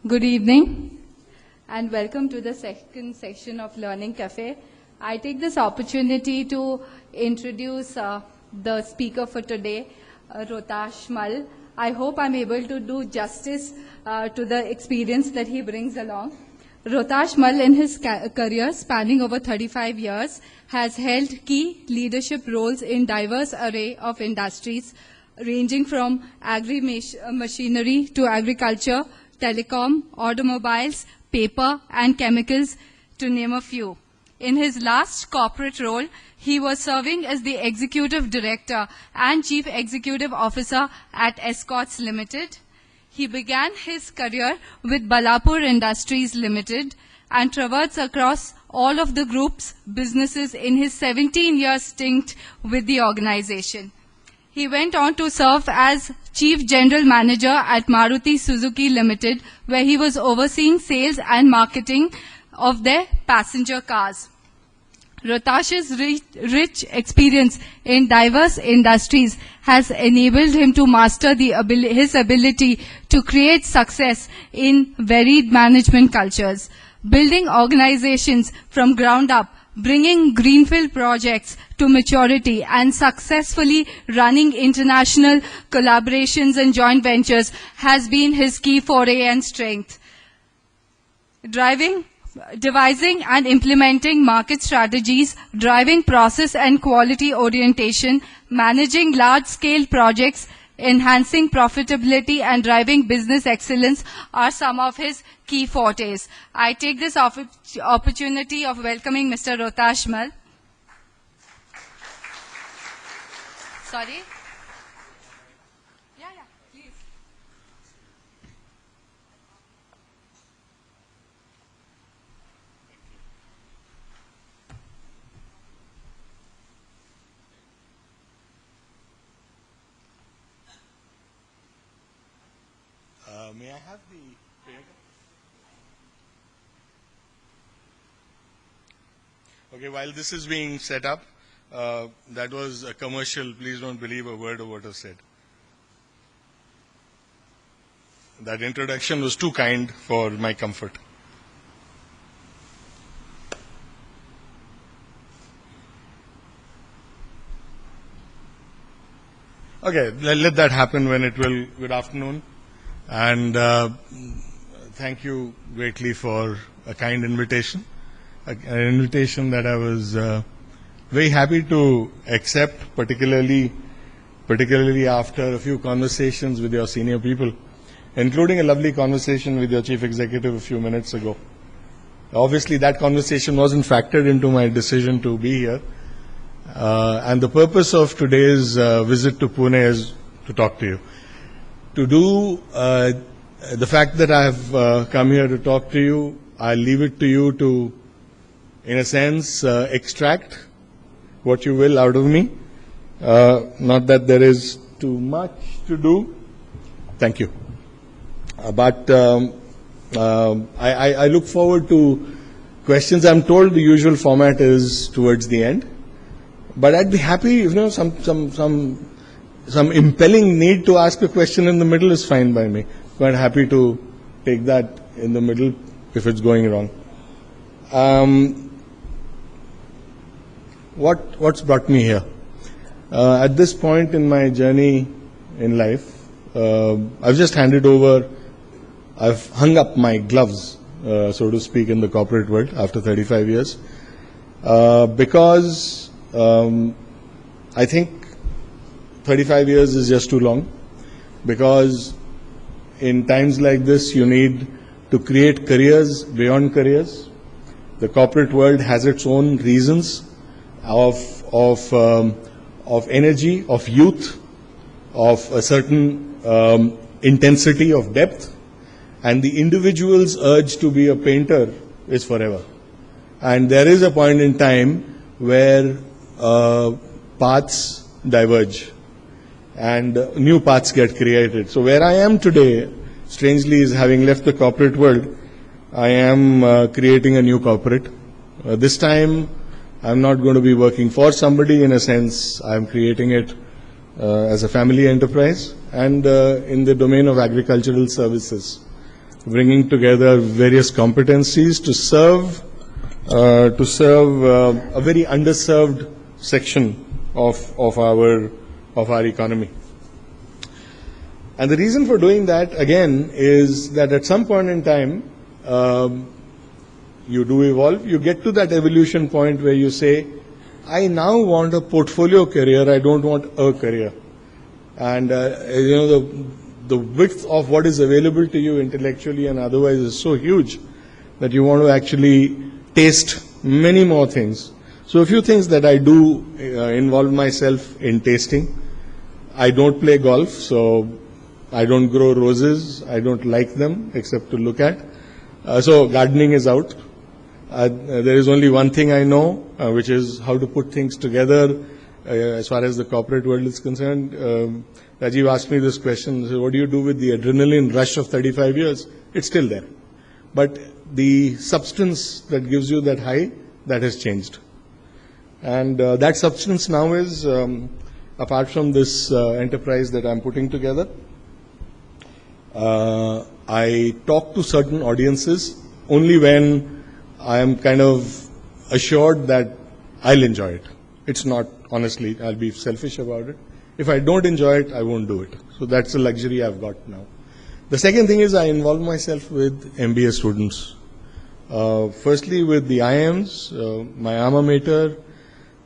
Good evening and welcome to the second section of Learning Cafe. I take this opportunity to introduce the speaker for today, ROHTASH Mal. I hope I'm able to do justice to the experience that he brings along. ROHTASH Mal, in his career spanning over 35 years, has held key leadership roles in diverse array of industries, ranging from agri-machinery to agriculture, telecom, automobiles, paper, and chemicals, to name a few. In his last corporate role, he was serving as the Executive Director and Chief Executive Officer at Escorts Limited. He began his career with Balapur Industries Limited and traversed across all of the group's businesses in his 17-year stint with the organization. He went on to serve as Chief General Manager at Maruti Suzuki Limited, where he was overseeing sales and marketing of their passenger cars. ROHTASH's rich experience in diverse industries has enabled him to master his ability to create success in varied management cultures, building organizations from ground up, bringing greenfield projects to maturity, and successfully running international collaborations and joint ventures has been his key foray and strength. Devising and implementing market strategies, driving process and quality orientation, managing large-scale projects, enhancing profitability, and driving business excellence are some of his key fortes. I take this opportunity of welcoming Mr. ROHTASH Mal. Sorry? Yeah, please. May I have the paper? Okay, while this is being set up, that was a commercial. Please don't believe a word of what was said. That introduction was too kind for my comfort. Okay, let that happen when it will. Good afternoon. And thank you greatly for a kind invitation, an invitation that I was very happy to accept, particularly after a few conversations with your senior people, including a lovely conversation with your chief executive a few minutes ago. Obviously, that conversation wasn't factored into my decision to be here. And the purpose of today's visit to Pune is to talk to you. To do the fact that I have come here to talk to you, I'll leave it to you to, in a sense, extract what you will out of me. Not that there is too much to do. Thank you. But I look forward to questions. I'm told the usual format is towards the end. But I'd be happy, some impelling need to ask a question in the middle is fine by me. Quite happy to take that in the middle if it's going wrong. What's brought me here? At this point in my journey in life, I've just handed over, I've hung up my gloves, so to speak, in the corporate world after 35 years. Because I think 35 years is just too long, because in times like this you need to create careers beyond careers. The corporate world has its own reasons of energy, of youth, of a certain intensity of depth, and the individual's urge to be a painter is forever. And there is a point in time where paths diverge and new paths get created. So where I am today, strangely, is having left the corporate world, I am creating a new corporate. This time, I'm not going to be working for somebody. In a sense, I'm creating it as a family enterprise and in the domain of agricultural services. bringing together various competencies to serve a very underserved section of our economy. And the reason for doing that, again, is that at some point in time, you do evolve. You get to that evolution point where you say, I now want a portfolio career, I don't want a career. And, the width of what is available to you intellectually and otherwise is so huge that you want to actually taste many more things. So a few things that I do involve myself in tasting. I don't play golf, so I don't grow roses. I don't like them except to look at. So gardening is out. There is only one thing I know, which is how to put things together as far as the corporate world is concerned. Rajiv asked me this question, so what do you do with the adrenaline rush of 35 years? It's still there. But the substance that gives you that high, that has changed. And that substance now is, apart from this enterprise that I'm putting together, I talk to certain audiences only when I am kind of assured that I'll enjoy it. It's not, honestly, I'll be selfish about it. If I don't enjoy it, I won't do it. So that's a luxury I've got now. The second thing is I involve myself with MBA students. Firstly with the IIMs, my alma mater.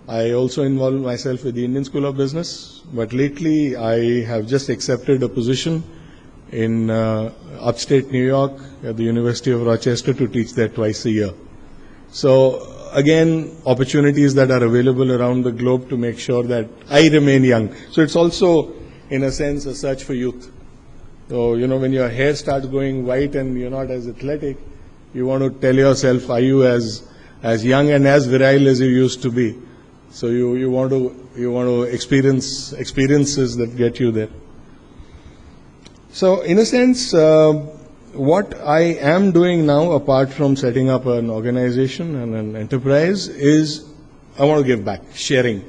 I also involve myself with the Indian School of Business. But lately I have just accepted a position in upstate New York at the University of Rochester to teach there twice a year. So again, opportunities that are available around the globe to make sure that I remain young. So it's also, in a sense, a search for youth. So, when your hair starts going white and you're not as athletic, you want to tell yourself, are you as young and as virile as you used to be? So you want to experience experiences that get you there. So in a sense, what I am doing now, apart from setting up an organization and an enterprise, is I want to give back, sharing.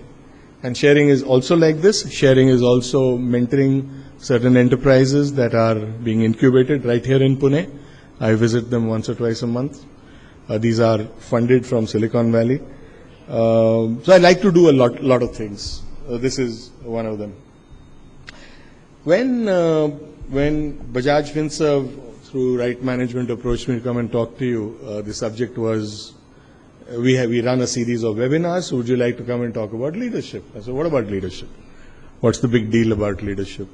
And sharing is also like this. Sharing is also mentoring certain enterprises that are being incubated right here in Pune. I visit them once or twice a month. These are funded from Silicon Valley. So I like to do a lot of things. This is one of them. When Bajaj Finserve through Right Management approached me to come and talk to you, the subject was, we run a series of webinars, so would you like to come and talk about leadership? I said, what about leadership? What's the big deal about leadership?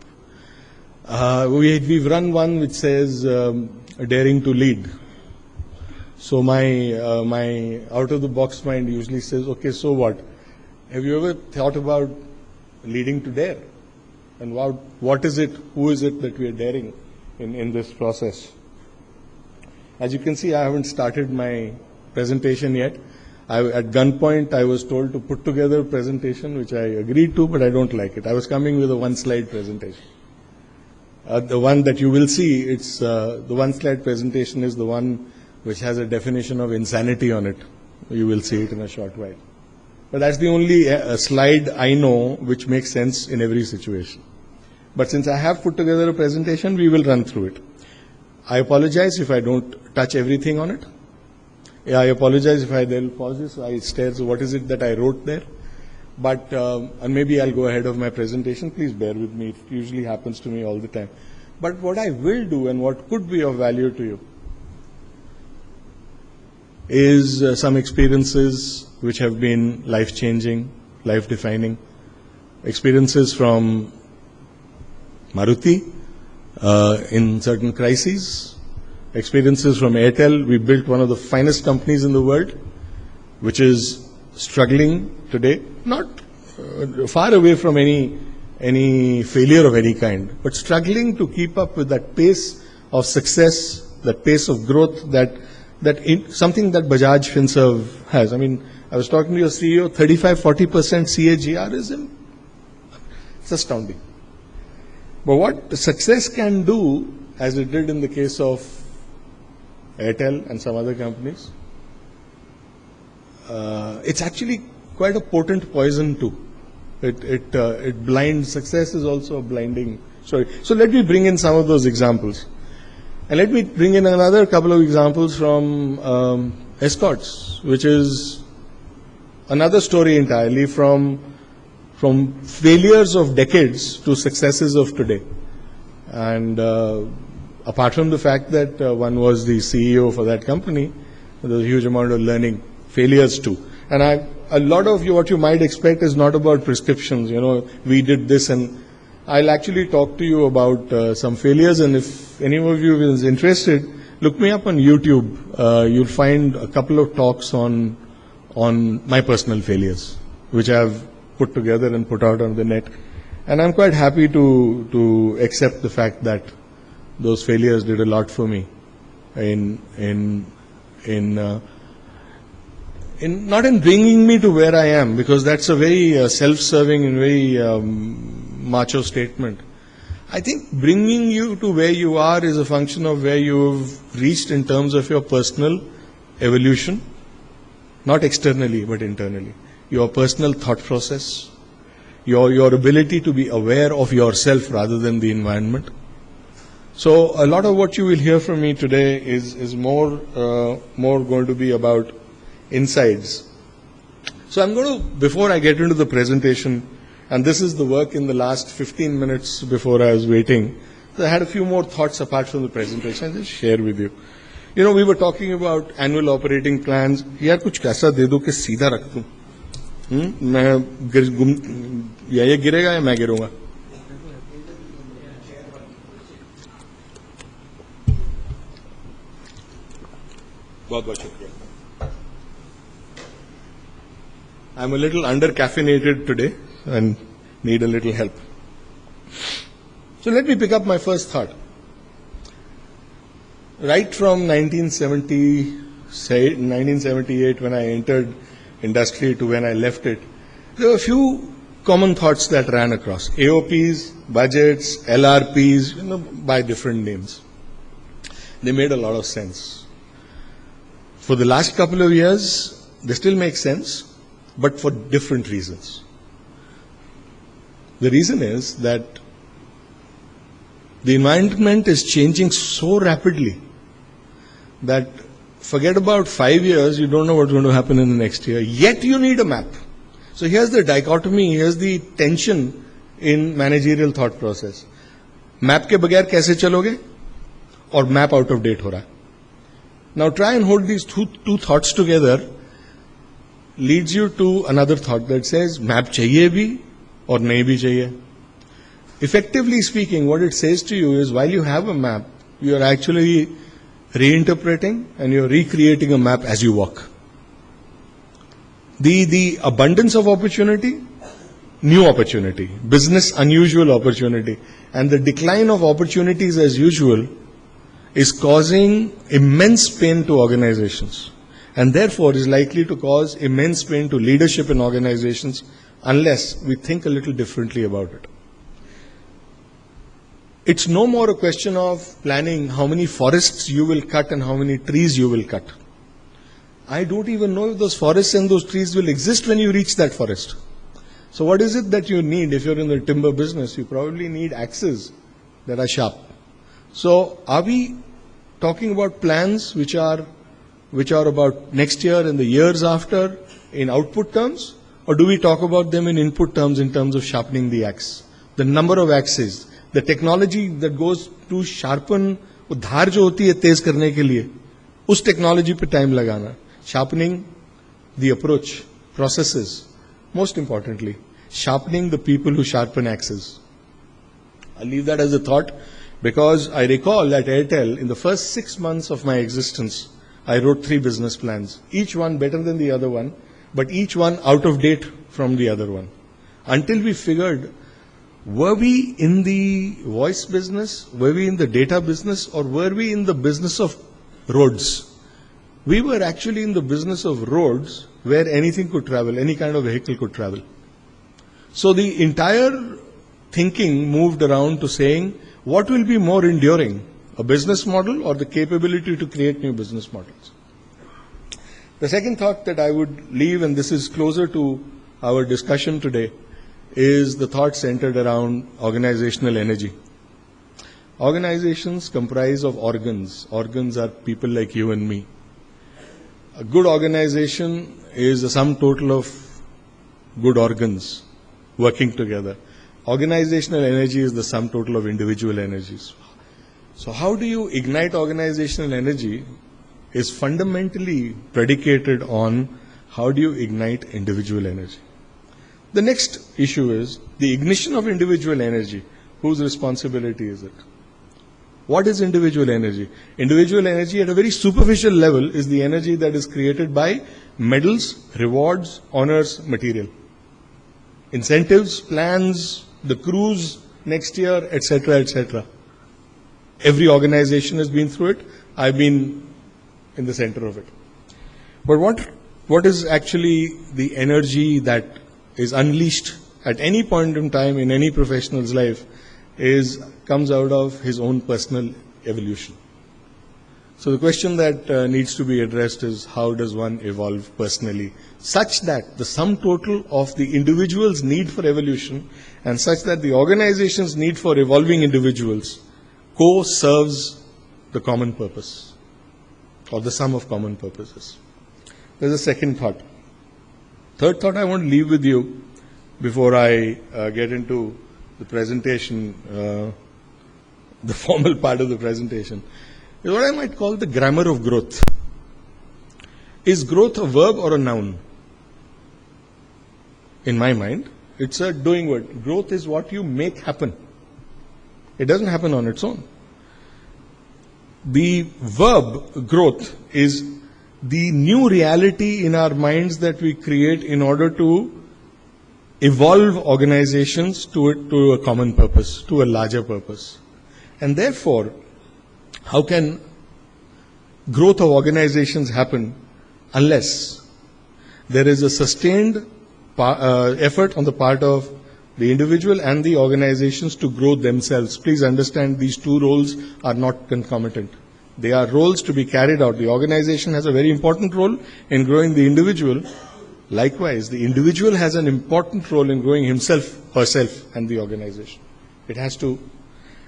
We've run one which says, daring to lead. So my out-of-the-box mind usually says, okay, so what? Have you ever thought about leading to dare? And what is it, who is it that we are daring in this process? As you can see, I haven't started my presentation yet. At gunpoint, I was told to put together a presentation, which I agreed to, but I don't like it. I was coming with a one-slide presentation. The one that you will see, it's the one-slide presentation is the one which has a definition of insanity on it. You will see it in a short while. But that's the only slide I know which makes sense in every situation. But since I have put together a presentation, we will run through it. I apologize if I don't touch everything on it. I apologize if they'll pause this, I stare, so what is it that I wrote there? But, and maybe I'll go ahead of my presentation, please bear with me, it usually happens to me all the time. But what I will do and what could be of value to you is some experiences which have been life-changing, life-defining, experiences from Maruti in certain crises, experiences from Airtel. We built one of the finest companies in the world, which is struggling today, not far away from any failure of any kind, but struggling to keep up with that pace of success, that pace of growth, something that Bajaj Finserve has. I mean, I was talking to your CEO, 35-40% CAGR is it's astounding. But what success can do, as it did in the case of Airtel and some other companies, it's actually quite a potent poison too. It blinds. Success is also a blinding story. So let me bring in some of those examples. And let me bring in another couple of examples from escorts, which is another story entirely, from failures of decades to successes of today. And apart from the fact that one was the CEO for that company, there was a huge amount of learning, failures too. And a lot of what you might expect is not about prescriptions. We did this, and I'll actually talk to you about some failures. And if any of you is interested, look me up on YouTube. You'll find a couple of talks on my personal failures, which I've put together and put out on the net. And I'm quite happy to accept the fact that those failures did a lot for me in not in bringing me to where I am, because that's a very self-serving and very macho statement. I think bringing you to where you are is a function of where you've reached in terms of your personal evolution, not externally but internally. Your personal thought process, your ability to be aware of yourself rather than the environment. So a lot of what you will hear from me today is more going to be about insides. So I'm going to, before I get into the presentation, and this is the work in the last 15 minutes before I was waiting, so I had a few more thoughts apart from the presentation I'll just share with you. We were talking about annual operating plans. यार कुछ कैसा दे दो कि सीधा रख दूं, या ये गिरेगा या मैं गिरूंगा. बहुत बहुत शुक्रिया. I'm a little under-caffeinated today and need a little help. So let me pick up my first thought. Right from 1978, when I entered industry, to when I left it, there were a few common thoughts that ran across. AOPs, budgets, LRPs, by different names. They made a lot of sense. For the last couple of years, they still make sense, but for different reasons. The reason is that the environment is changing so rapidly that forget about 5 years, you don't know what's going to happen in the next year, yet you need a map. So here's the dichotomy, here's the tension in managerial thought process. Map के बगैर कैसे चलोगे? और map out of date हो रहा है. Now try and hold these two thoughts together, leads you to another thought that says map चाहिए भी और नहीं भी चाहिए. Effectively speaking, what it says to you is while you have a map, you are actually reinterpreting and you are recreating a map as you walk. The abundance of opportunity, new opportunity, business unusual opportunity, and the decline of opportunities as usual is causing immense pain to organizations, and therefore is likely to cause immense pain to leadership in organizations unless we think a little differently about it. It's no more a question of planning how many forests you will cut and how many trees you will cut. I don't even know if those forests and those trees will exist when you reach that forest. So what is it that you need? If you're in the timber business, you probably need axes that are sharp. So are we talking about plans which are about next year and the years after in output terms, or do we talk about them in input terms in terms of sharpening the axe? The number of axes, the technology that goes to sharpen, वो धार जो होती है तेज करने के लिए, उस technology पे time लगाना, sharpening the approach, processes, most importantly, sharpening the people who sharpen axes. I'll leave that as a thought, because I recall at Airtel, in the first 6 months of my existence, I wrote 3 business plans, each one better than the other one, but each one out of date from the other one. Until we figured, were we in the voice business, were we in the data business, or were we in the business of roads? We were actually in the business of roads where anything could travel, any kind of vehicle could travel. So the entire thinking moved around to saying, what will be more enduring, a business model or the capability to create new business models? The second thought that I would leave, and this is closer to our discussion today, is the thought centered around organizational energy. Organizations comprise of organs. Organs are people like you and me. A good organization is a sum total of good organs working together. Organizational energy is the sum total of individual energies. So how do you ignite organizational energy is fundamentally predicated on how do you ignite individual energy. The next issue is the ignition of individual energy. Whose responsibility is it? What is individual energy? Individual energy at a very superficial level is the energy that is created by medals, rewards, honors, material. Incentives, plans, the cruise next year, etc., etc. Every organization has been through it. I've been in the center of it. But what is actually the energy that is unleashed at any point in time in any professional's life comes out of his own personal evolution. So the question that needs to be addressed is how does one evolve personally such that the sum total of the individual's need for evolution and such that the organization's need for evolving individuals co-serves the common purpose or the sum of common purposes. There's a second thought. Third thought I want to leave with you before I get into the presentation, the formal part of the presentation, is what I might call the grammar of growth. Is growth a verb or a noun? In my mind, it's a doing word. Growth is what you make happen. It doesn't happen on its own. The verb growth is the new reality in our minds that we create in order to evolve organizations to a common purpose, to a larger purpose. And therefore, how can growth of organizations happen unless there is a sustained effort on the part of the individual and the organizations to grow themselves? Please understand these two roles are not concomitant. They are roles to be carried out. The organization has a very important role in growing the individual. Likewise, the individual has an important role in growing himself, herself, and the organization. It has to.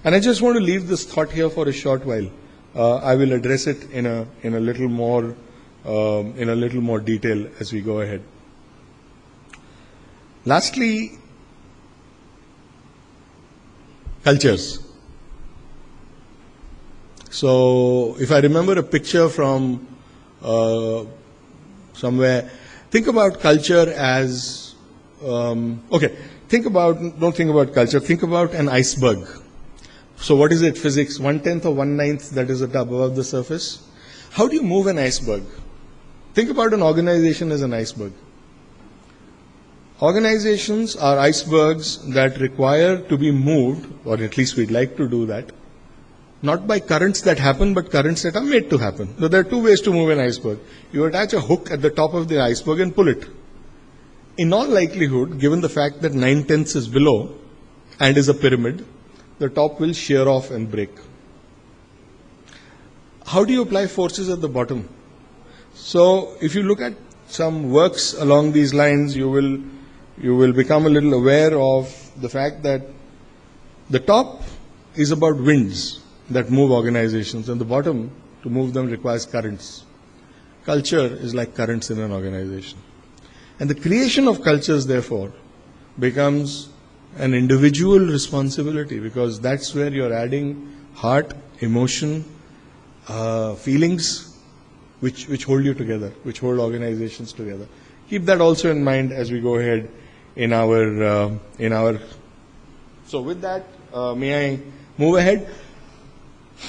And I just want to leave this thought here for a short while. I will address it in a little more detail as we go ahead. Lastly, cultures. So, if I remember a picture from somewhere, think about culture as, don't think about culture, think about an iceberg. So what is it, physics, 1/10 or 1/9 that is above the surface? How do you move an iceberg? Think about an organization as an iceberg. Organizations are icebergs that require to be moved, or at least we'd like to do that, not by currents that happen, but currents that are made to happen. So there are two ways to move an iceberg. You attach a hook at the top of the iceberg and pull it. In all likelihood, given the fact that 9/10 is below and is a pyramid, the top will shear off and break. How do you apply forces at the bottom? So if you look at some works along these lines, you will become a little aware of the fact that the top is about winds that move organizations, and the bottom, to move them, requires currents. Culture is like currents in an organization. And the creation of cultures, therefore, becomes an individual responsibility, because that's where you're adding heart, emotion, feelings, which hold you together, which hold organizations together. Keep that also in mind as we go ahead in our. So with that, may I move ahead?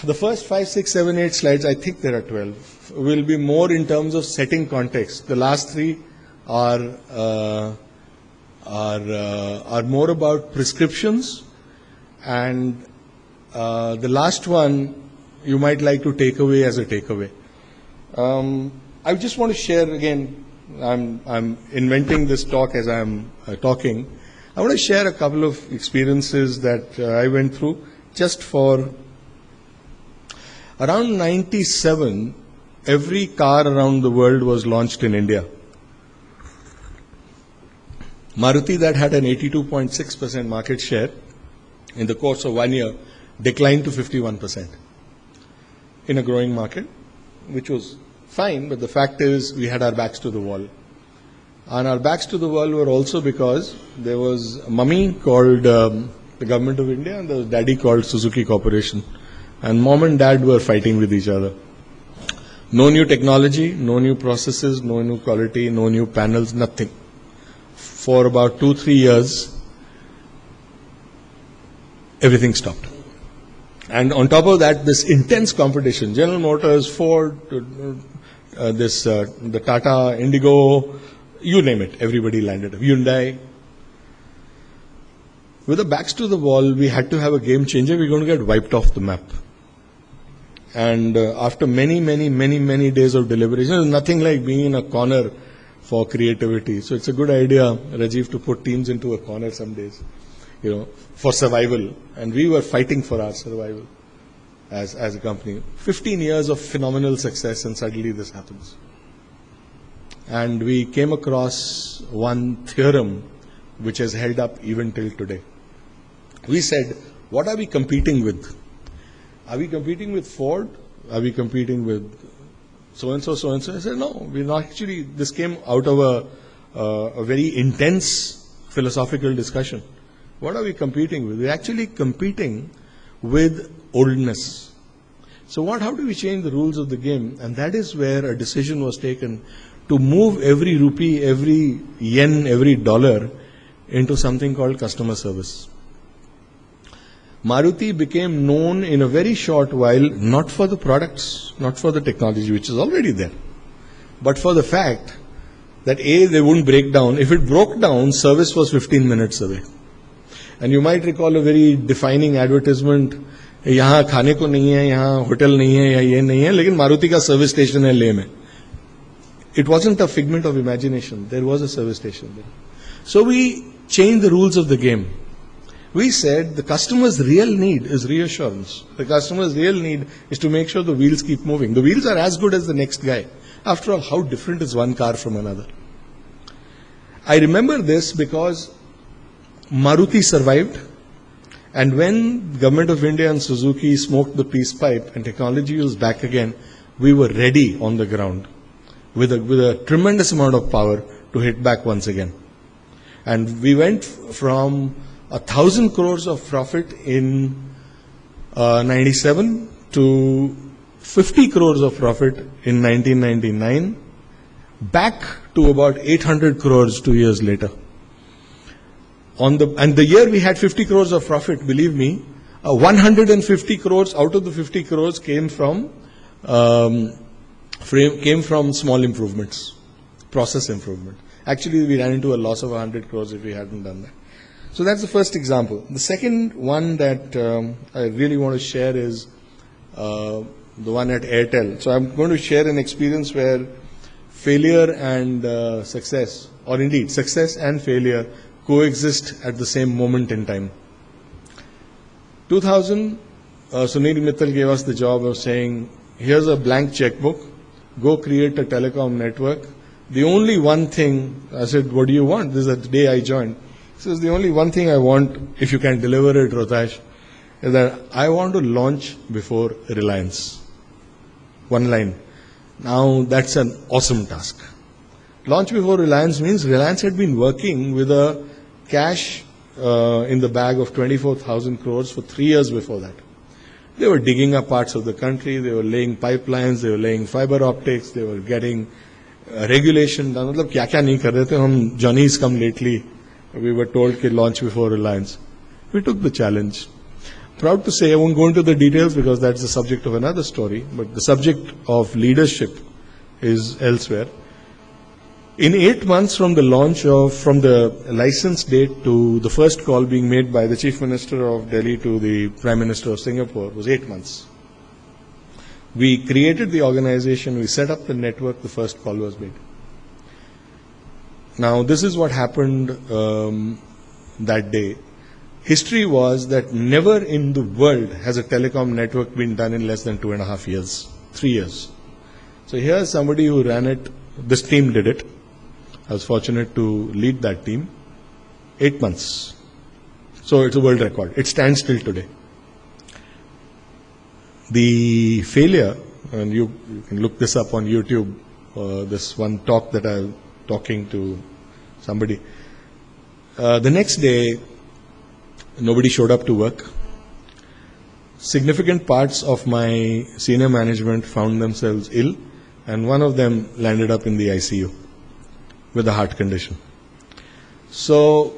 The first 5, 6, 7, 8 slides, I think there are 12, will be more in terms of setting context. The last 3 are more about prescriptions, and the last one you might like to take away as a takeaway. I just want to share again. I'm inventing this talk as I'm talking. I want to share a couple of experiences that I went through. Just for around 97, every car around the world was launched in India. Maruti, that had an 82.6% market share, in the course of 1 year declined to 51% in a growing market, which was fine, but the fact is we had our backs to the wall. And our backs to the wall were also because there was a mummy called the Government of India and there was daddy called Suzuki Corporation. And mom and dad were fighting with each other. No new technology, no new processes, no new quality, no new panels, nothing. For about 2-3 years, everything stopped. And on top of that, this intense competition, General Motors, Ford, the Tata, Indigo, you name it, everybody landed. Hyundai. With the backs to the wall, we had to have a game changer. We're going to get wiped off the map. And after many days of deliberation, there's nothing like being in a corner for creativity. So it's a good idea, Rajiv, to put teams into a corner some days, for survival. And we were fighting for our survival as a company. 15 years of phenomenal success, and suddenly this happens. And we came across one theorem which has held up even till today. We said, what are we competing with? Are we competing with Ford? Are we competing with so-and-so, so-and-so? I said, no, we're not actually. This came out of a very intense philosophical discussion. What are we competing with? We're actually competing with oldness. So how do we change the rules of the game? And that is where a decision was taken to move every rupee, every yen, every dollar into something called customer service. Maruti became known in a very short while, not for the products, not for the technology, which is already there, but for the fact that A, they wouldn't break down. If it broke down, service was 15 minutes away. And you might recall a very defining advertisement, यहाँ खाने को नहीं है, यहाँ hotel नहीं है, या ये नहीं है, लेकिन मारुति का सर्विस स्टेशन है लेह में. It wasn't a figment of imagination. There was a service station there. So we changed the rules of the game. We said the customer's real need is reassurance. The customer's real need is to make sure the wheels keep moving. The wheels are as good as the next guy. After all, how different is one car from another? I remember this because Maruti survived, and when Government of India and Suzuki smoked the peace pipe and technology was back again, we were ready on the ground with a tremendous amount of power to hit back once again. And we went from 1,000 crores of profit in 97 to 50 crores of profit in 1999, back to about 800 crores 2 years later. And the year we had 50 crores of profit, believe me, 150 crores out of the 50 crores came from small improvements, process improvement. Actually, we ran into a loss of 100 crores if we hadn't done that. So that's the first example. The second one that I really want to share is the one at Airtel. So I'm going to share an experience where failure and success, or indeed success and failure, coexist at the same moment in time. 2000, Sunil Mittal gave us the job of saying, here's a blank checkbook, go create a telecom network. The only one thing, I said, what do you want? This is the day I joined. He says, the only one thing I want, if you can deliver it, ROHTASH, is that I want to launch before Reliance. One line. Now, that's an awesome task. Launch before Reliance means Reliance had been working with a cash in the bag of 24,000 crores for 3 years before that. They were digging up parts of the country, they were laying pipelines, they were laying fiber optics, they were getting regulation done. मतलब क्या क्या नहीं कर रहे थे हम. Johnny's come lately. We were told to launch before Reliance. We took the challenge. Proud to say, I won't go into the details because that's the subject of another story, but the subject of leadership is elsewhere. In 8 months from the from the license date to the first call being made by the Chief Minister of Delhi to the Prime Minister of Singapore was 8 months. We created the organization, we set up the network, the first call was made. Now, this is what happened that day. History was that never in the world has a telecom network been done in less than 2.5 years, 3 years. So here's somebody who ran it, this team did it. I was fortunate to lead that team. 8 months. So it's a world record. It stands till today. the failure, and you can look this up on YouTube, this one talk that I'm talking to somebody. The next day, nobody showed up to work. Significant parts of my senior management found themselves ill, and one of them landed up in the ICU with a heart condition. So,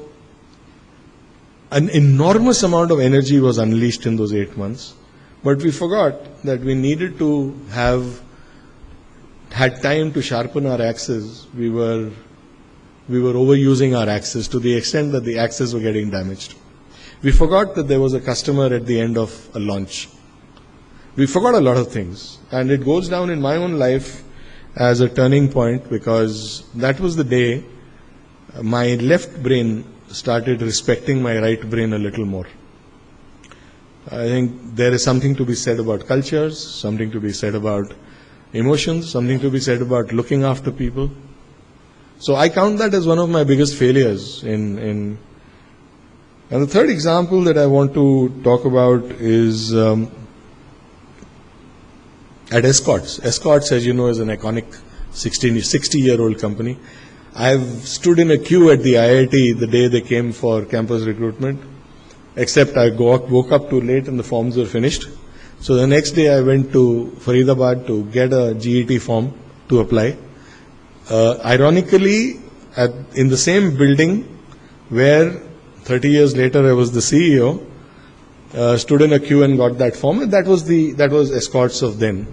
an enormous amount of energy was unleashed in those 8 months, but we forgot that we needed to have had time to sharpen our axes. We were overusing our axes to the extent that the axes were getting damaged. We forgot that there was a customer at the end of a launch. We forgot a lot of things, and it goes down in my own life as a turning point, because that was the day my left brain started respecting my right brain a little more. I think there is something to be said about cultures, something to be said about emotions, something to be said about looking after people. So I count that as one of my biggest failures And the third example that I want to talk about is at Escorts. Escorts, as you know, is an iconic 60-year-old company. I've stood in a queue at the IIT the day they came for campus recruitment, except I woke up too late and the forms were finished. So the next day I went to Faridabad to get a GET form to apply. Ironically, in the same building where 30 years later I was the CEO, stood in a queue and got that form, and that was Escorts of then.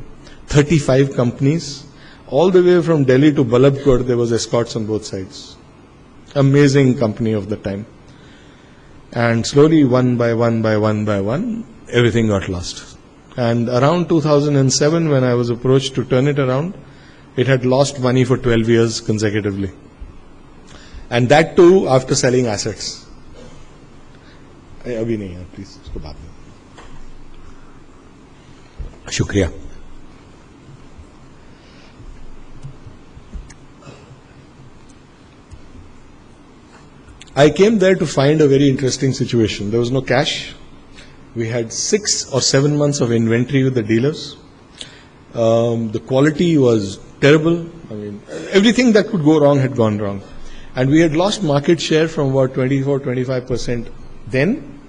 35 companies, all the way from Delhi to Balabgarh, there was Escorts on both sides. Amazing company of the time. And slowly, one by one, everything got lost. And around 2007, when I was approached to turn it around, it had lost money for 12 years consecutively. And that too after selling assets. Abhi nahi hai, please, usko baat mein. Shukriya. I came there to find a very interesting situation. There was no cash. We had 6 or 7 months of inventory with the dealers. The quality was terrible. I mean, everything that could go wrong had gone wrong. And we had lost market share from about 24-25% then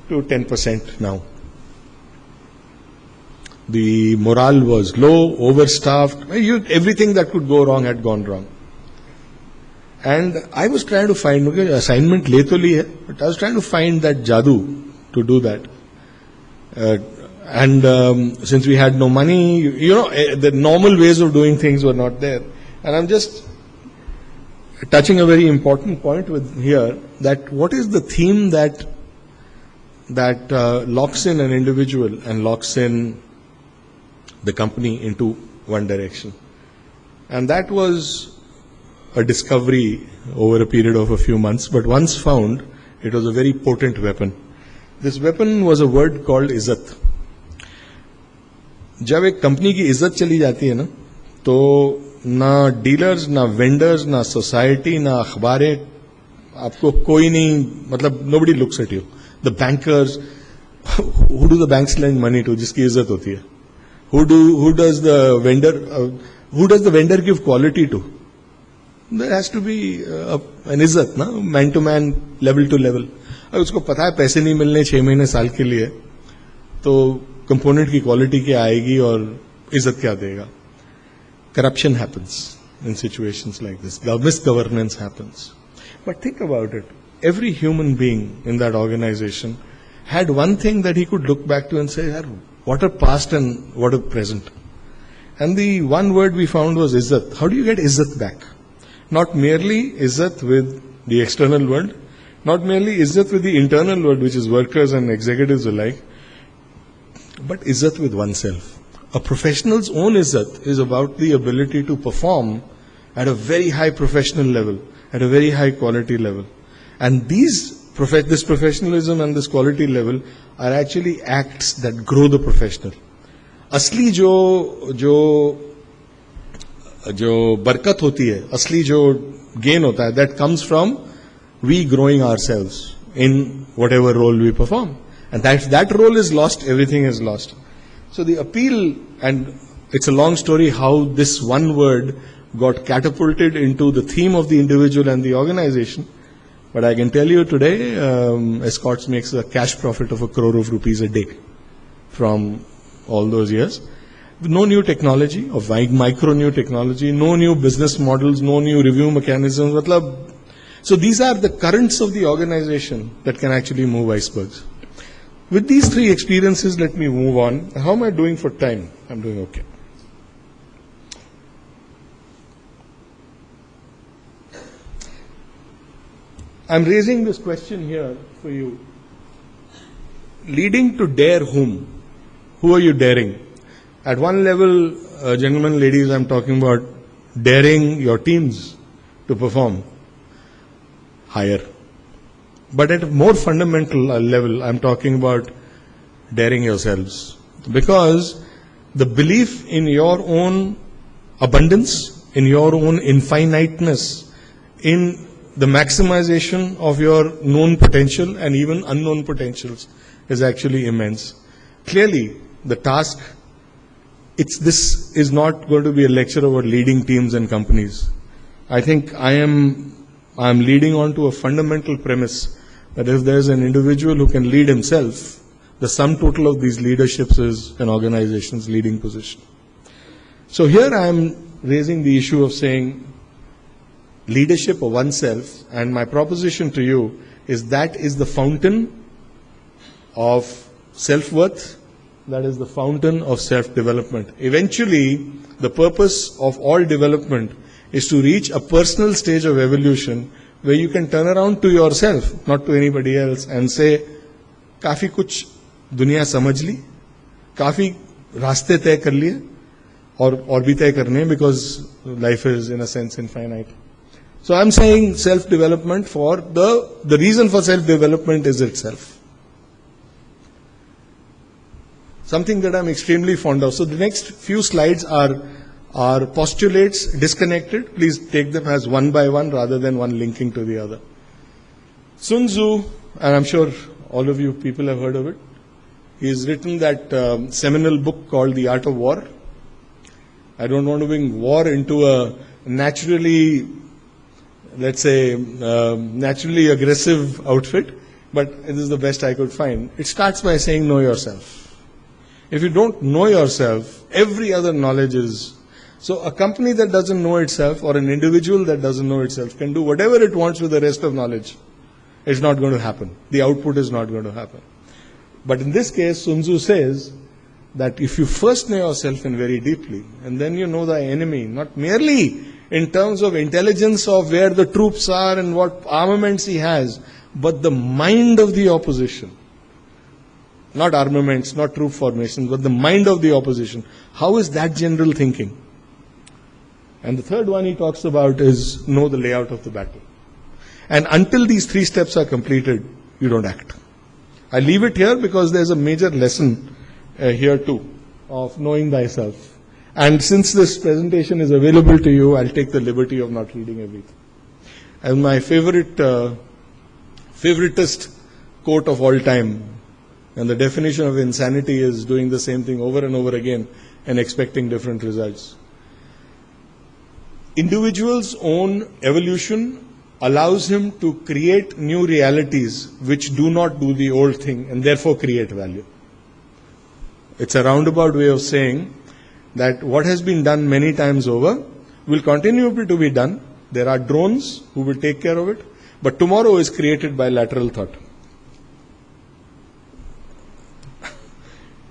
to 10% now. The morale was low, overstaffed. Everything that could go wrong had gone wrong. And I was trying to find, assignment le to li hai, but I was trying to find that jadoo to do that. Since we had no money, the normal ways of doing things were not there. And I'm just touching a very important point with here, that what is the theme that locks in an individual and locks in the company into one direction. And that was a discovery over a period of a few months, but once found, it was a very potent weapon. This weapon was a word called izzat. जब एक company की इज्जत चली जाती है ना, तो ना डीलर्स, ना वेंडर्स, ना सोसाइटी, ना अखबारें, आपको कोई नहीं, मतलब nobody looks at you. The bankers, who do the banks lend money to, जिसकी इज्जत होती है? Who does the vendor give quality to? There has to be an इज्जत ना, man to man, level to level. अगर उसको पता है पैसे नहीं मिलने 6 महीने साल के लिए, तो कंपोनेंट की क्वालिटी क्या आएगी और इज्जत क्या देगा? Corruption happens in situations like this. Misgovernance happens. But think about it. Every human being in that organization had one thing that he could look back to and say, what a past and what a present. And the one word we found was izzat. How do you get izzat back? Not merely izzat with the external world, not merely izzat with the internal world, which is workers and executives alike, but izzat with oneself. A professional's own izzat is about the ability to perform at a very high professional level, at a very high quality level. And this professionalism and this quality level are actually acts that grow the professional. असली जो बरकत होती है, असली जो gain होता है, that comes from we growing ourselves in whatever role we perform. And if that role is lost, everything is lost. So the appeal, and it's a long story how this one word got catapulted into the theme of the individual and the organization. But I can tell you today, Escorts makes a cash profit of 1 crore of rupees a day from all those years. No new technology, of micro new technology, no new business models, no new review mechanisms. So these are the currents of the organization that can actually move icebergs. With these three experiences, let me move on. How am I doing for time? I'm doing okay. I'm raising this question here for you. Leading to dare whom? Who are you daring? At one level, gentlemen, ladies, I'm talking about daring your teams to perform higher. But at a more fundamental level, I'm talking about daring yourselves. Because the belief in your own abundance, in your own infiniteness, in the maximization of your known potential and even unknown potentials is actually immense. Clearly, the task, this is not going to be a lecture about leading teams and companies. I think I'm leading on to a fundamental premise that if there's an individual who can lead himself, the sum total of these leaderships is an organization's leading position. So here I'm raising the issue of saying leadership of oneself, and my proposition to you is that is the fountain of self-worth, that is the fountain of self-development. Eventually, the purpose of all development is to reach a personal stage of evolution where you can turn around to yourself, not to anybody else, and say, काफी कुछ दुनिया समझ ली, काफी रास्ते तय कर लिए, और भी तय करने, because life is in a sense infinite. So I'm saying self-development for the reason for self-development is itself. Something that I'm extremely fond of. So the next few slides are postulates disconnected. Please take them as one by one rather than one linking to the other. Sun Tzu, and I'm sure all of you people have heard of it. He's written that seminal book called The Art of War. I don't want to bring war into a naturally, let's say, naturally aggressive outfit, but this is the best I could find. It starts by saying know yourself. If you don't know yourself, every other knowledge is... So a company that doesn't know itself or an individual that doesn't know itself can do whatever it wants with the rest of knowledge. It's not going to happen. The output is not going to happen. But in this case, Sun Tzu says that if you first know yourself in very deeply, and then you know the enemy, not merely in terms of intelligence of where the troops are and what armaments he has, but the mind of the opposition. Not armaments, not troop formations, but the mind of the opposition. How is that general thinking? And the third one he talks about is know the layout of the battle. And until these three steps are completed, you don't act. I leave it here because there's a major lesson here too of knowing thyself. And since this presentation is available to you, I'll take the liberty of not reading everything. And my favoritist quote of all time, and the definition of insanity is doing the same thing over and over again and expecting different results. Individual's own evolution allows him to create new realities which do not do the old thing and therefore create value. It's a roundabout way of saying that what has been done many times over will continue to be done. There are drones who will take care of it, but tomorrow is created by lateral thought.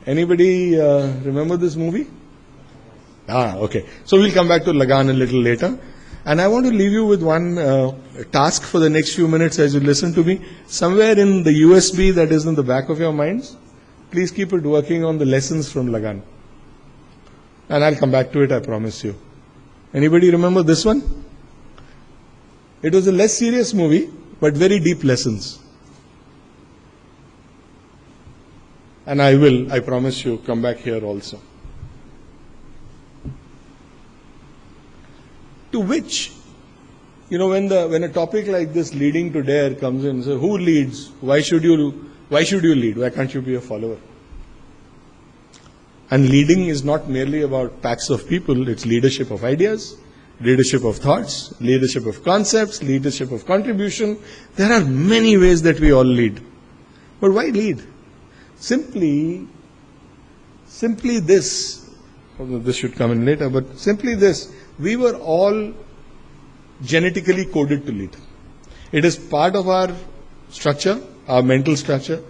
Anybody remember this movie? Okay. So we'll come back to Lagan a little later. And I want to leave you with one task for the next few minutes as you listen to me. Somewhere in the USB that is in the back of your minds, please keep it working on the lessons from Lagan. And I'll come back to it, I promise you. Anybody remember this one? It was a less serious movie, but very deep lessons. And I will, I promise you, come back here also. To which, when a topic like this, leading to dare, comes in, so who leads? Why should you lead? Why can't you be a follower? And leading is not merely about packs of people, it's leadership of ideas, leadership of thoughts, leadership of concepts, leadership of contribution. There are many ways that we all lead. But why lead? Simply this, although this should come in later, but simply this, we were all genetically coded to lead. It is part of our structure, our mental structure,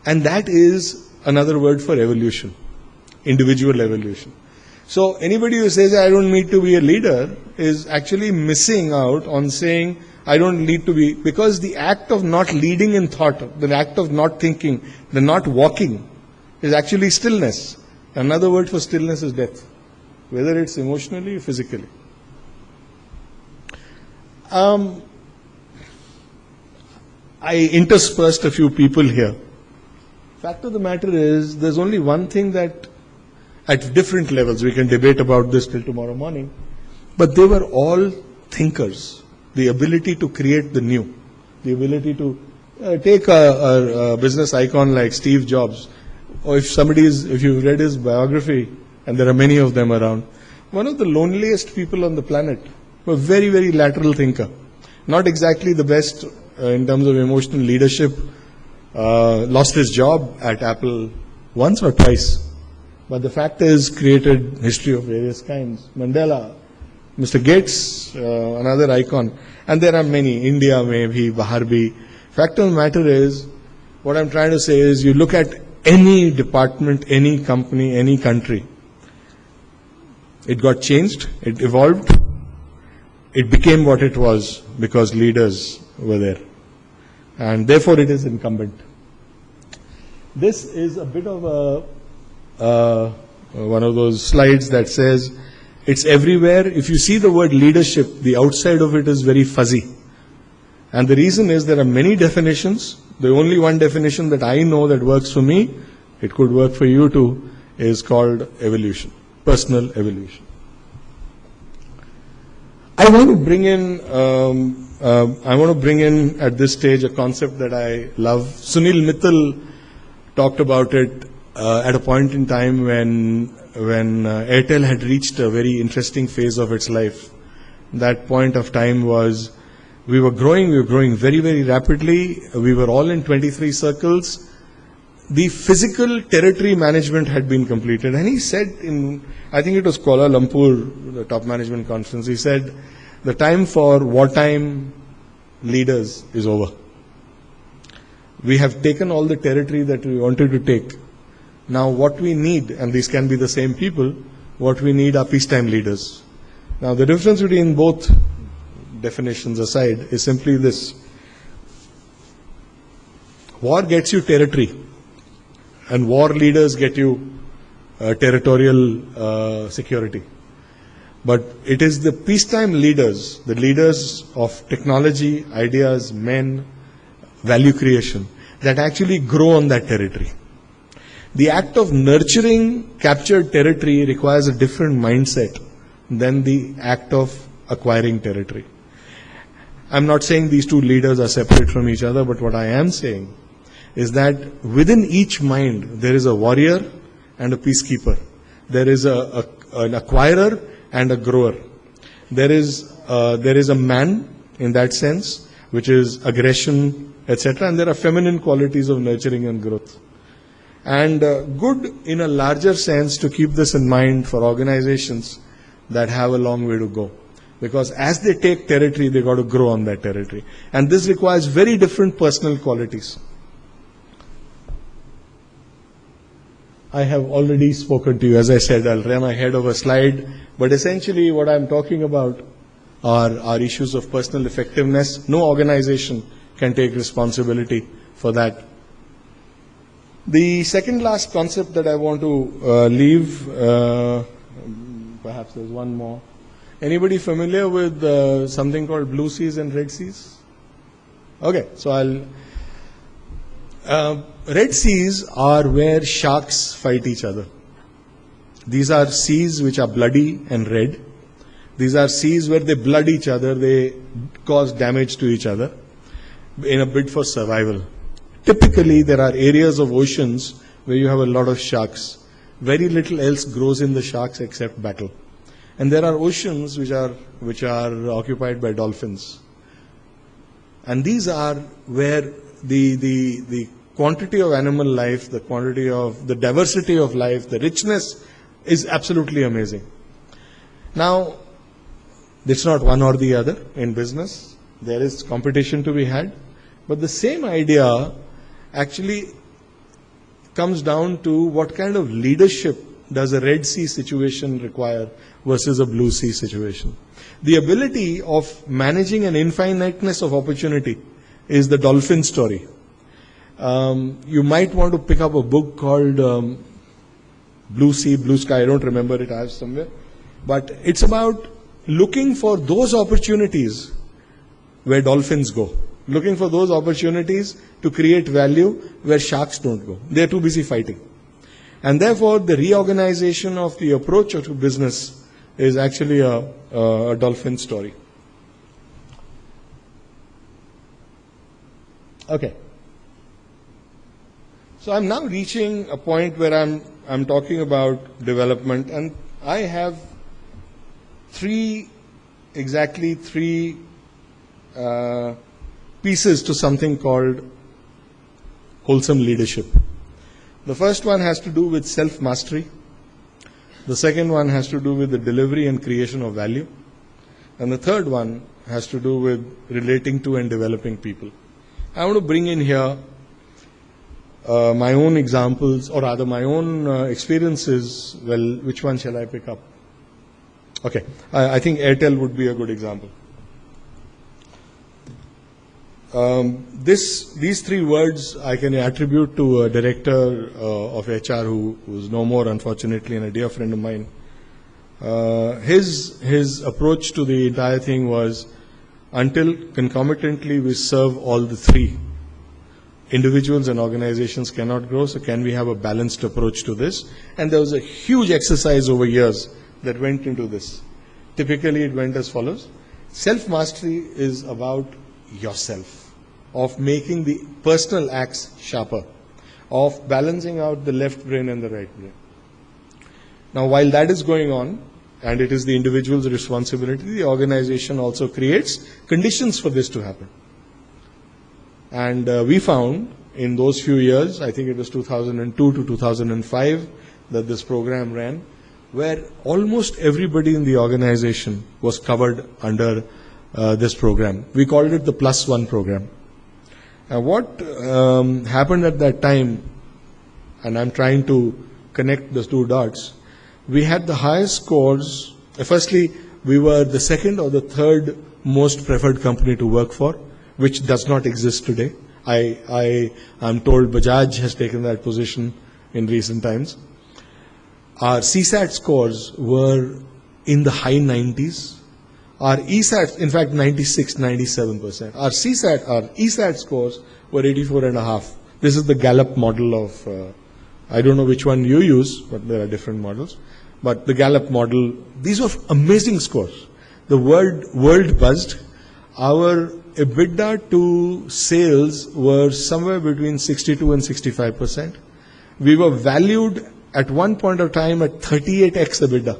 and that is another word for evolution, individual evolution. So anybody who says, I don't need to be a leader, is actually missing out on saying, I don't need to be, because the act of not leading in thought, the act of not thinking, the not walking, is actually stillness. Another word for stillness is death, whether it's emotionally or physically. I interspersed a few people here. Fact of the matter is, there's only one thing that, at different levels, we can debate about this till tomorrow morning, but they were all thinkers. The ability to create the new, the ability to take a business icon like Steve Jobs, or if you've read his biography, and there are many of them around, one of the loneliest people on the planet, a very, very lateral thinker. Not exactly the best in terms of emotional leadership, lost his job at Apple once or twice. But the fact is, created history of various kinds. Mandela, Mr. Gates, another icon. And there are many, India maybe, Baharbi. Fact of the matter is, what I'm trying to say is, you look at any department, any company, any country, it got changed, it evolved, it became what it was because leaders were there. And therefore it is incumbent. This is a bit of one of those slides that says, it's everywhere. If you see the word leadership, the outside of it is very fuzzy. And the reason is there are many definitions. The only one definition that I know that works for me, it could work for you too, is called evolution, personal evolution. I want to bring in at this stage a concept that I love. Sunil Mittal talked about it at a point in time when Airtel had reached a very interesting phase of its life. That point of time was, we were growing very, very rapidly. We were all in 23 circles. The physical territory management had been completed. And he said I think it was Kuala Lumpur, the top management conference, he said, the time for wartime leaders is over. We have taken all the territory that we wanted to take. Now what we need, and these can be the same people, what we need are peacetime leaders. Now the difference between both definitions aside is simply this. War gets you territory, and war leaders get you territorial security. But it is the peacetime leaders, the leaders of technology, ideas, men, value creation, that actually grow on that territory. The act of nurturing captured territory requires a different mindset than the act of acquiring territory. I'm not saying these two leaders are separate from each other, but what I am saying is that within each mind there is a warrior and a peacekeeper. There is an acquirer and a grower. There is a man in that sense, which is aggression, etc. And there are feminine qualities of nurturing and growth. And good in a larger sense to keep this in mind for organizations that have a long way to go. Because as they take territory, they got to grow on that territory. And this requires very different personal qualities. I have already spoken to you. As I said, I'll run ahead of a slide. But essentially what I'm talking about are issues of personal effectiveness. No organization can take responsibility for that. The second last concept that I want to leave, perhaps there's one more. Anybody familiar with something called blue seas and red seas? Okay, so red seas are where sharks fight each other. These are seas which are bloody and red. These are seas where they blood each other, they cause damage to each other in a bid for survival. Typically, there are areas of oceans where you have a lot of sharks. very little else grows in the sharks except battle. And there are oceans which are occupied by dolphins. And these are where the quantity of animal life, the quantity of the diversity of life, the richness is absolutely amazing. Now, it's not one or the other in business. There is competition to be had. But the same idea actually comes down to what kind of leadership does a Red Sea situation require versus a Blue Sea situation. The ability of managing an infiniteness of opportunity is the dolphin story. You might want to pick up a book called Blue Sea, Blue Sky. I don't remember it, I have somewhere. But it's about looking for those opportunities where dolphins go. Looking for those opportunities to create value where sharks don't go. They're too busy fighting. And therefore, the reorganization of the approach to business is actually a dolphin story. Okay. So I'm now reaching a point where I'm talking about development, and I have exactly three pieces to something called wholesome leadership. The first one has to do with self-mastery. The second one has to do with the delivery and creation of value. And the third one has to do with relating to and developing people. I want to bring in here my own examples, or rather my own experiences. Well, which one shall I pick up? Okay, I think Airtel would be a good example. These three words I can attribute to a director of HR who is no more, unfortunately, and a dear friend of mine. His approach to the entire thing was, until concomitantly we serve all the three, individuals and organizations cannot grow, so can we have a balanced approach to this? And there was a huge exercise over years that went into this. Typically it went as follows. Self-mastery is about yourself, of making the personal acts sharper, of balancing out the left brain and the right brain. Now, while that is going on, and it is the individual's responsibility, the organization also creates conditions for this to happen. And we found in those few years, I think it was 2002 to 2005, that this program ran, where almost everybody in the organization was covered under this program. We called it the +1 program. Now, what happened at that time, and I'm trying to connect the two dots, we had the highest scores. Firstly, we were the second or the third most preferred company to work for, which does not exist today. I'm told Bajaj has taken that position in recent times. Our CSAT scores were in the high 90s. Our ESAT, in fact, 96, 97%. Our ESAT scores were 84.5. This is the Gallup model of, I don't know which one you use, but there are different models. But the Gallup model, these were amazing scores. The world buzzed. Our EBITDA to sales were somewhere between 62 and 65%. We were valued at one point of time at 38x EBITDA.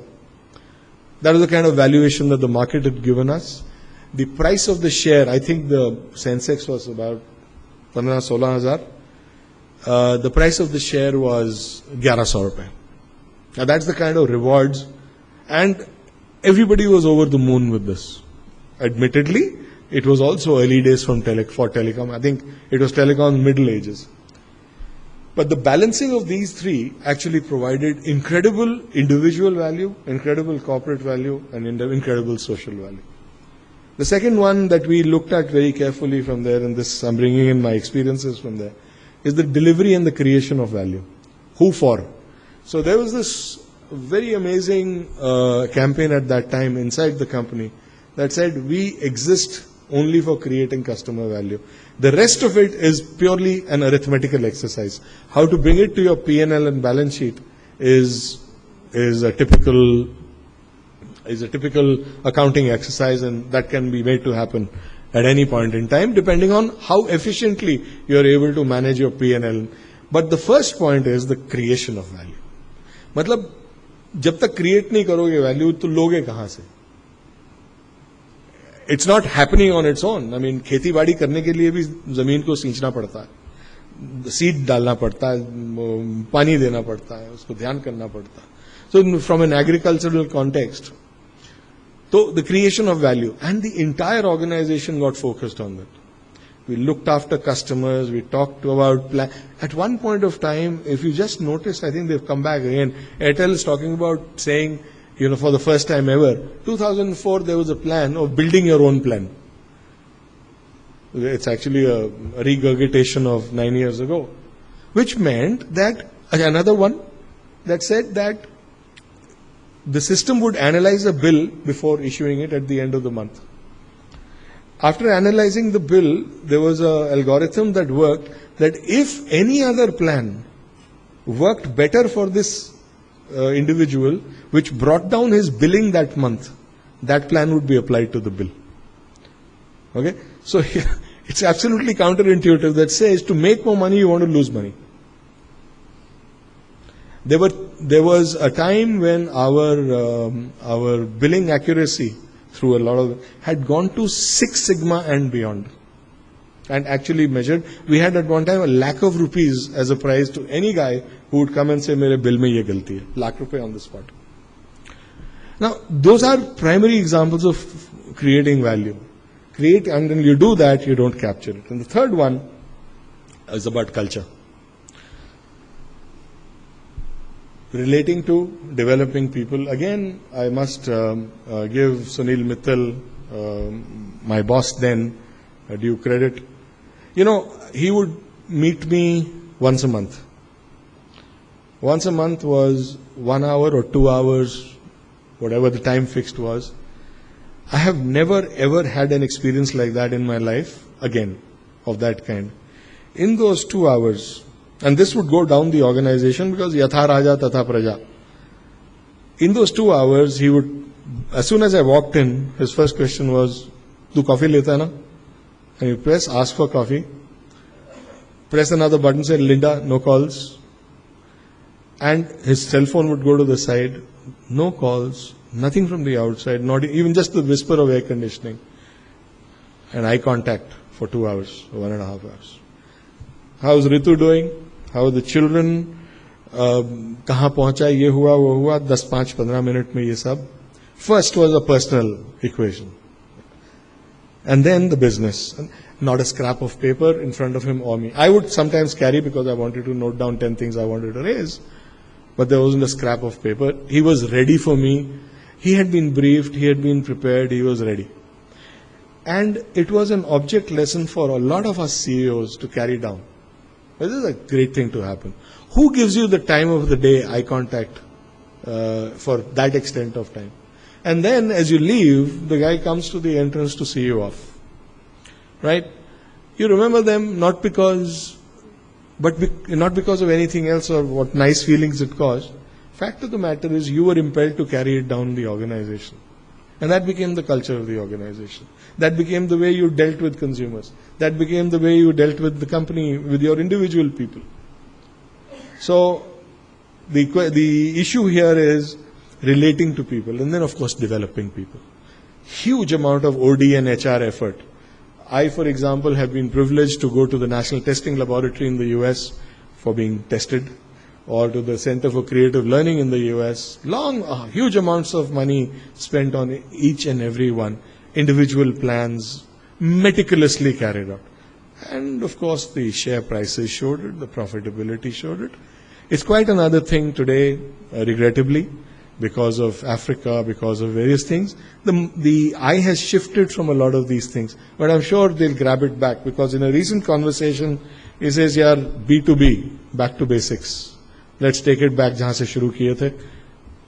That was the kind of valuation that the market had given us. The price of the share, I think the Sensex was about 15-16,000. The price of the share was 1100 rupees. Now that's the kind of rewards, and everybody was over the moon with this. Admittedly, it was also early days for telecom. I think it was telecom's middle ages. But the balancing of these three actually provided incredible individual value, incredible corporate value, and incredible social value. The second one that we looked at very carefully from there, and this I'm bringing in my experiences from there, is the delivery and the creation of value. Who for? So there was this very amazing campaign at that time inside the company that said, we exist only for creating customer value. The rest of it is purely an arithmetical exercise. How to bring it to your P&L and balance sheet is a typical accounting exercise, and that can be made to happen at any point in time, depending on how efficiently you are able to manage your P&L. But the first point is the creation of value. मतलब जब तक create नहीं करोगे value तो लोगे कहां से? It's not happening on its own. I mean खेती बाड़ी करने के लिए भी जमीन को सींचना पड़ता है, सीड डालना पड़ता है, पानी देना पड़ता है, उसको ध्यान करना पड़ता है. So from an agricultural context, so the creation of value, and the entire organization got focused on that. We looked after customers, we talked about plan. At one point of time, if you just notice, I think they've come back again. Airtel is talking about saying, for the first time ever, 2004 there was a plan of building your own plan. It's actually a regurgitation of 9 years ago, which meant that another one that said that the system would analyze a bill before issuing it at the end of the month. After analyzing the bill, there was an algorithm that worked that if any other plan worked better for this individual, which brought down his billing that month, that plan would be applied to the bill. Okay? So it's absolutely counterintuitive that says to make more money, you want to lose money. There was a time when our billing accuracy through a lot of had gone to 6 sigma and beyond, and actually measured. We had at one time ₹1,00,000 as a prize to any guy who would come and say, "Mere bill mein ye galti hai." ₹1,00,000 on the spot. Now, those are primary examples of creating value. And when you do that, you don't capture it. And the third one is about culture. Relating to developing people. Again, I must give Sunil Mittal, my boss then, due credit. He would meet me once a month. Once a month was 1 hour or 2 hours, whatever the time fixed was. I have never ever had an experience like that in my life again, of that kind. In those 2 hours, and this would go down the organization because yatha raja tatha praja. In those 2 hours, he would, as soon as I walked in, his first question was, "Tu coffee leta hai na?" And you press, ask for coffee. Press another button, say, "Linda, no calls." And his cell phone would go to the side, no calls, nothing from the outside, not even just the whisper of air conditioning. And eye contact for 2 hours, 1.5 hours. How's Ritu doing? How are the children? कहाँ पहुंचा, ये हुआ, वो हुआ, 10-15 minutes में ये सब. First was a personal equation. And then the business. Not a scrap of paper in front of him or me. I would sometimes carry because I wanted to note down 10 things I wanted to raise. But there wasn't a scrap of paper. He was ready for me. He had been briefed, he had been prepared, he was ready. And it was an object lesson for a lot of us CEOs to carry down. This is a great thing to happen. Who gives you the time of the day, eye contact, for that extent of time? And then as you leave, the guy comes to the entrance to see you off. Right? You remember them not because of anything else or what nice feelings it caused. Fact of the matter is you were impelled to carry it down the organization. And that became the culture of the organization. That became the way you dealt with consumers. That became the way you dealt with the company, with your individual people. So the issue here is relating to people and then of course developing people. Huge amount of OD and HR effort. I, for example, have been privileged to go to the National Testing Laboratory in the US for being tested, or to the Center for Creative Learning in the US. Huge amounts of money spent on each and every one. Individual plans, meticulously carried out. And of course the share prices showed it, the profitability showed it. It's quite another thing today, regrettably, because of Africa, because of various things. The eye has shifted from a lot of these things. But I'm sure they'll grab it back, because in a recent conversation, he says, "Yeah, B2B, back to basics. Let's take it back जहाँ से शुरू किए थे."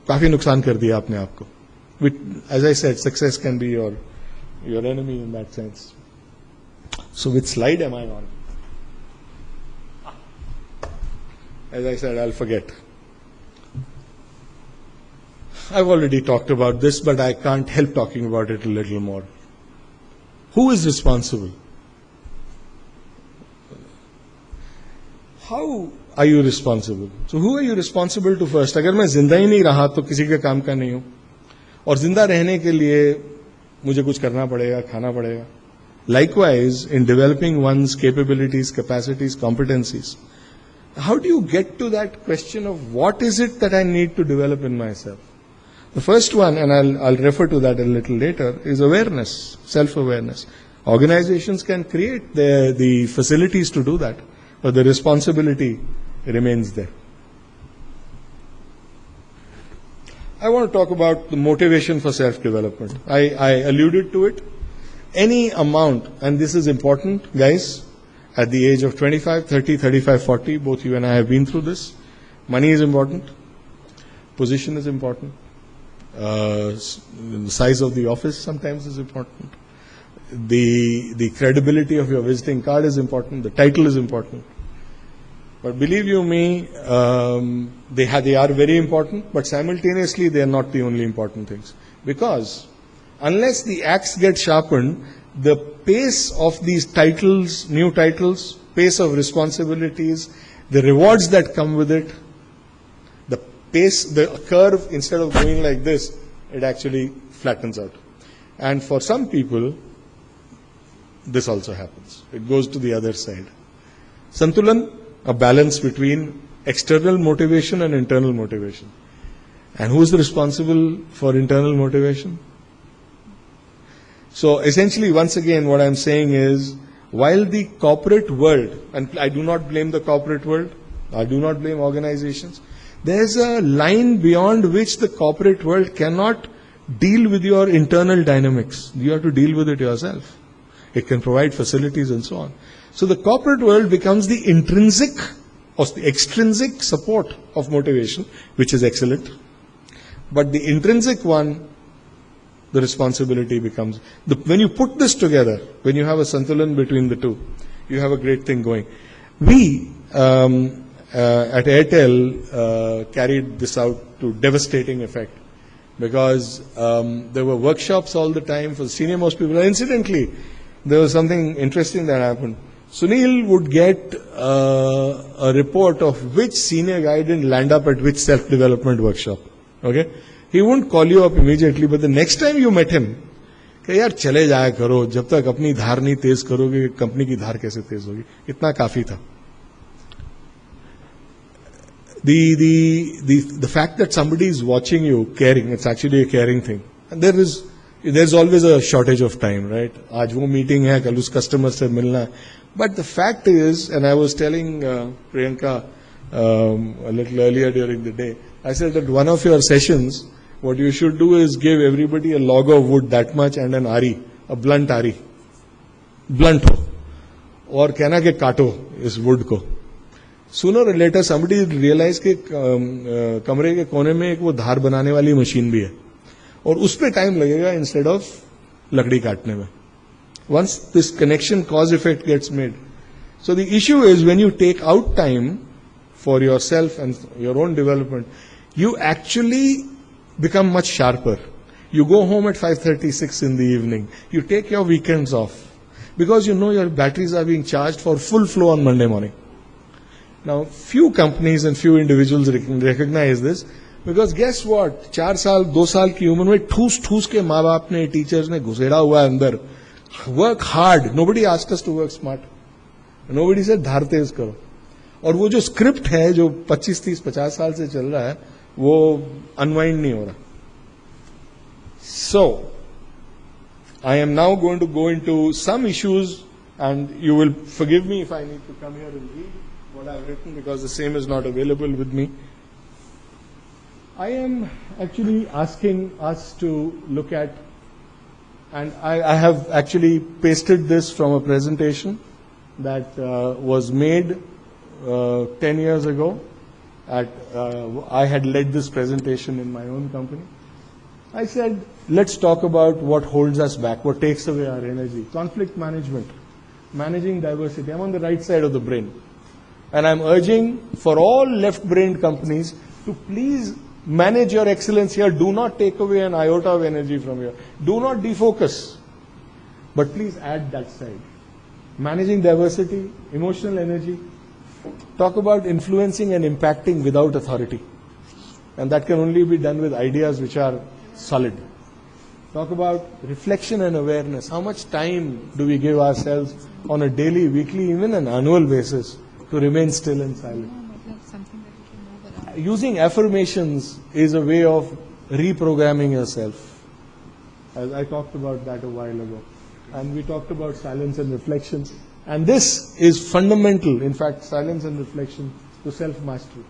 काफी नुकसान कर दिया आपने आपको. As I said, success can be your enemy in that sense. So which slide am I on? As I said, I'll forget. I've already talked about this, but I can't help talking about it a little more. Who is responsible? How are you responsible? So who are you responsible to first? अगर मैं जिंदा ही नहीं रहा तो किसी के काम का नहीं हूं, और जिंदा रहने के लिए मुझे कुछ करना पड़ेगा, खाना पड़ेगा. Likewise, in developing one's capabilities, capacities, competencies, how do you get to that question of what is it that I need to develop in myself? The first one, and I'll refer to that a little later, is awareness, self-awareness. Organizations can create the facilities to do that, but the responsibility remains there. I want to talk about the motivation for self-development. I alluded to it. Any amount, and this is important, guys, at the age of 25, 30, 35, 40, both you and I have been through this. Money is important. Position is important. The size of the office sometimes is important. The credibility of your visiting card is important. The title is important. But believe you me, they are very important, but simultaneously they are not the only important things. Because unless the axe gets sharpened, the pace of these titles, new titles, pace of responsibilities, the rewards that come with it, the pace, the curve, instead of going like this, it actually flattens out. And for some people, this also happens. It goes to the other side. Santulan, a balance between external motivation and internal motivation. And who is responsible for internal motivation? So essentially, once again, what I'm saying is, while the corporate world, and I do not blame the corporate world, I do not blame organizations, there's a line beyond which the corporate world cannot deal with your internal dynamics. You have to deal with it yourself. It can provide facilities and so on. So the corporate world becomes the intrinsic or the extrinsic support of motivation, which is excellent. But the intrinsic one, the responsibility becomes. When you put this together, when you have a santulan between the two, you have a great thing going. We at Airtel carried this out to devastating effect, because there were workshops all the time for the senior most people. And incidentally, there was something interesting that happened. Sunil would get a report of which senior guy didn't land up at which self-development workshop. Okay? He wouldn't call you up immediately, but the next time you met him, कि यार चले जाया करो, जब तक अपनी धार नहीं तेज करोगे, कंपनी की धार कैसे तेज होगी? इतना काफी था. The fact that somebody is watching you, caring, it's actually a caring thing. And there's always a shortage of time, right? आज वो meeting है, कल उस customer से मिलना है. But the fact is, and I was telling Priyanka a little earlier during the day, I said that one of your sessions, what you should do is give everybody a log of wood that much and an ari, a blunt ari. Blunt ho. और कहना कि काटो इस wood को. Sooner or later somebody will realize कि कमरे के कोने में एक वो धार बनाने वाली मशीन भी है. और उस पे टाइम लगेगा instead of लकड़ी काटने में. Once this connection cause effect gets made. So the issue is, when you take out time for yourself and your own development, you actually become much sharper. You go home at 5:30, 6 in the evening. You take your weekends off because you know your batteries are being charged for full flow on Monday morning. Now, few companies and few individuals recognize this, because guess what? 4 साल, 2 साल की उम्र में ठूस के माँ बाप ने, टीचर्स ने घुसेड़ा हुआ अंदर. Work hard. Nobody asked us to work smart. Nobody said धार तेज करो. और वो जो स्क्रिप्ट है जो 25, 30, 50 साल से चल रहा है, वो अनवाइंड नहीं हो रहा. So, I am now going to go into some issues, and you will forgive me if I need to come here and read what I have written, because the same is not available with me. I am actually asking us to look at, and I have actually pasted this from a presentation that was made 10 years ago. I had led this presentation in my own company. I said, let's talk about what holds us back, what takes away our energy. Conflict management, managing diversity. I'm on the right side of the brain. And I'm urging for all left-brained companies to please manage your excellence here. Do not take away an iota of energy from here. Do not defocus. But please add that side. Managing diversity, emotional energy, Talk about influencing and impacting without authority. And that can only be done with ideas which are solid. Talk about reflection and awareness. How much time do we give ourselves on a daily, weekly, even an annual basis to remain still and silent? Using affirmations is a way of reprogramming yourself. As I talked about that a while ago. And we talked about silence and reflection. And this is fundamental, in fact, silence and reflection to self-mastery.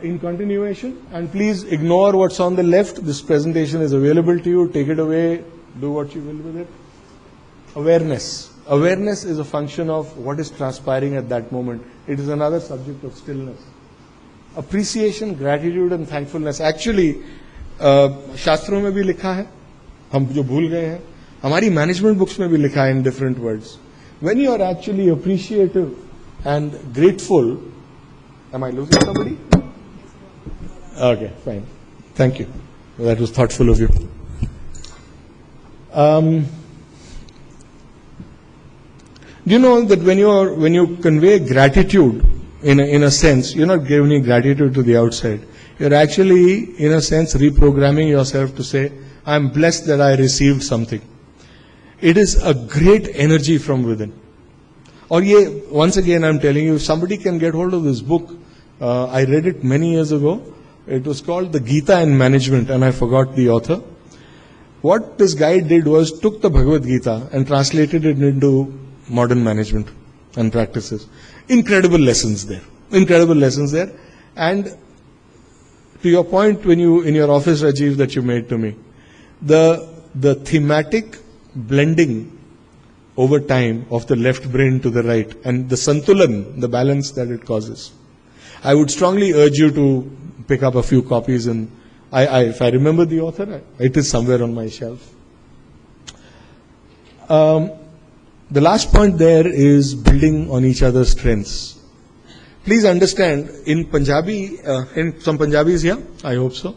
In continuation, and please ignore what's on the left. This presentation is available to you. Take it away. Do what you will with it. Awareness. Awareness is a function of what is transpiring at that moment. It is another subject of stillness. Appreciation, gratitude and thankfulness. Actually, शास्त्रों में भी लिखा है, हम जो भूल गए हैं, हमारी मैनेजमेंट बुक्स में भी लिखा है in different words. When you are actually appreciative and grateful, am I losing somebody? Okay, fine. Thank you. That was thoughtful of you. Do you know that when you convey gratitude, in a sense, you're not giving gratitude to the outside. You're actually, in a sense, reprogramming yourself to say, I'm blessed that I received something. It is a great energy from within. Or once again, I'm telling you, if somebody can get hold of this book, I read it many years ago. It was called The Gita in Management, and I forgot the author. What this guy did was took the Bhagavad Gita and translated it into modern management and practices. Incredible lessons there. Incredible lessons there. And to your point in your office, Rajiv, that you made to me, the thematic blending over time of the left brain to the right and the santulan, the balance that it causes. I would strongly urge you to pick up a few copies, and if I remember the author, it is somewhere on my shelf. The last point there is building on each other's strengths. Please understand, in Punjabi, in some Punjabis here, I hope so.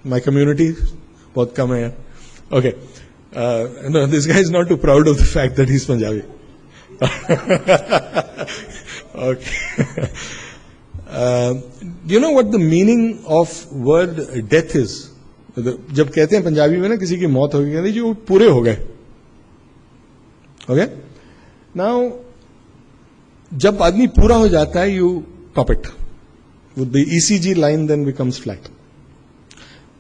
My community, bahut kam hai. Okay. No, this guy is not too proud of the fact that he's Punjabi. Okay. Do you know what the meaning of word death is? जब कहते हैं पंजाबी में ना किसी की मौत होगी, कहते हैं जो पूरे हो गए. Okay? Now, जब आदमी पूरा हो जाता है, you top it. With the ECG line then becomes flat.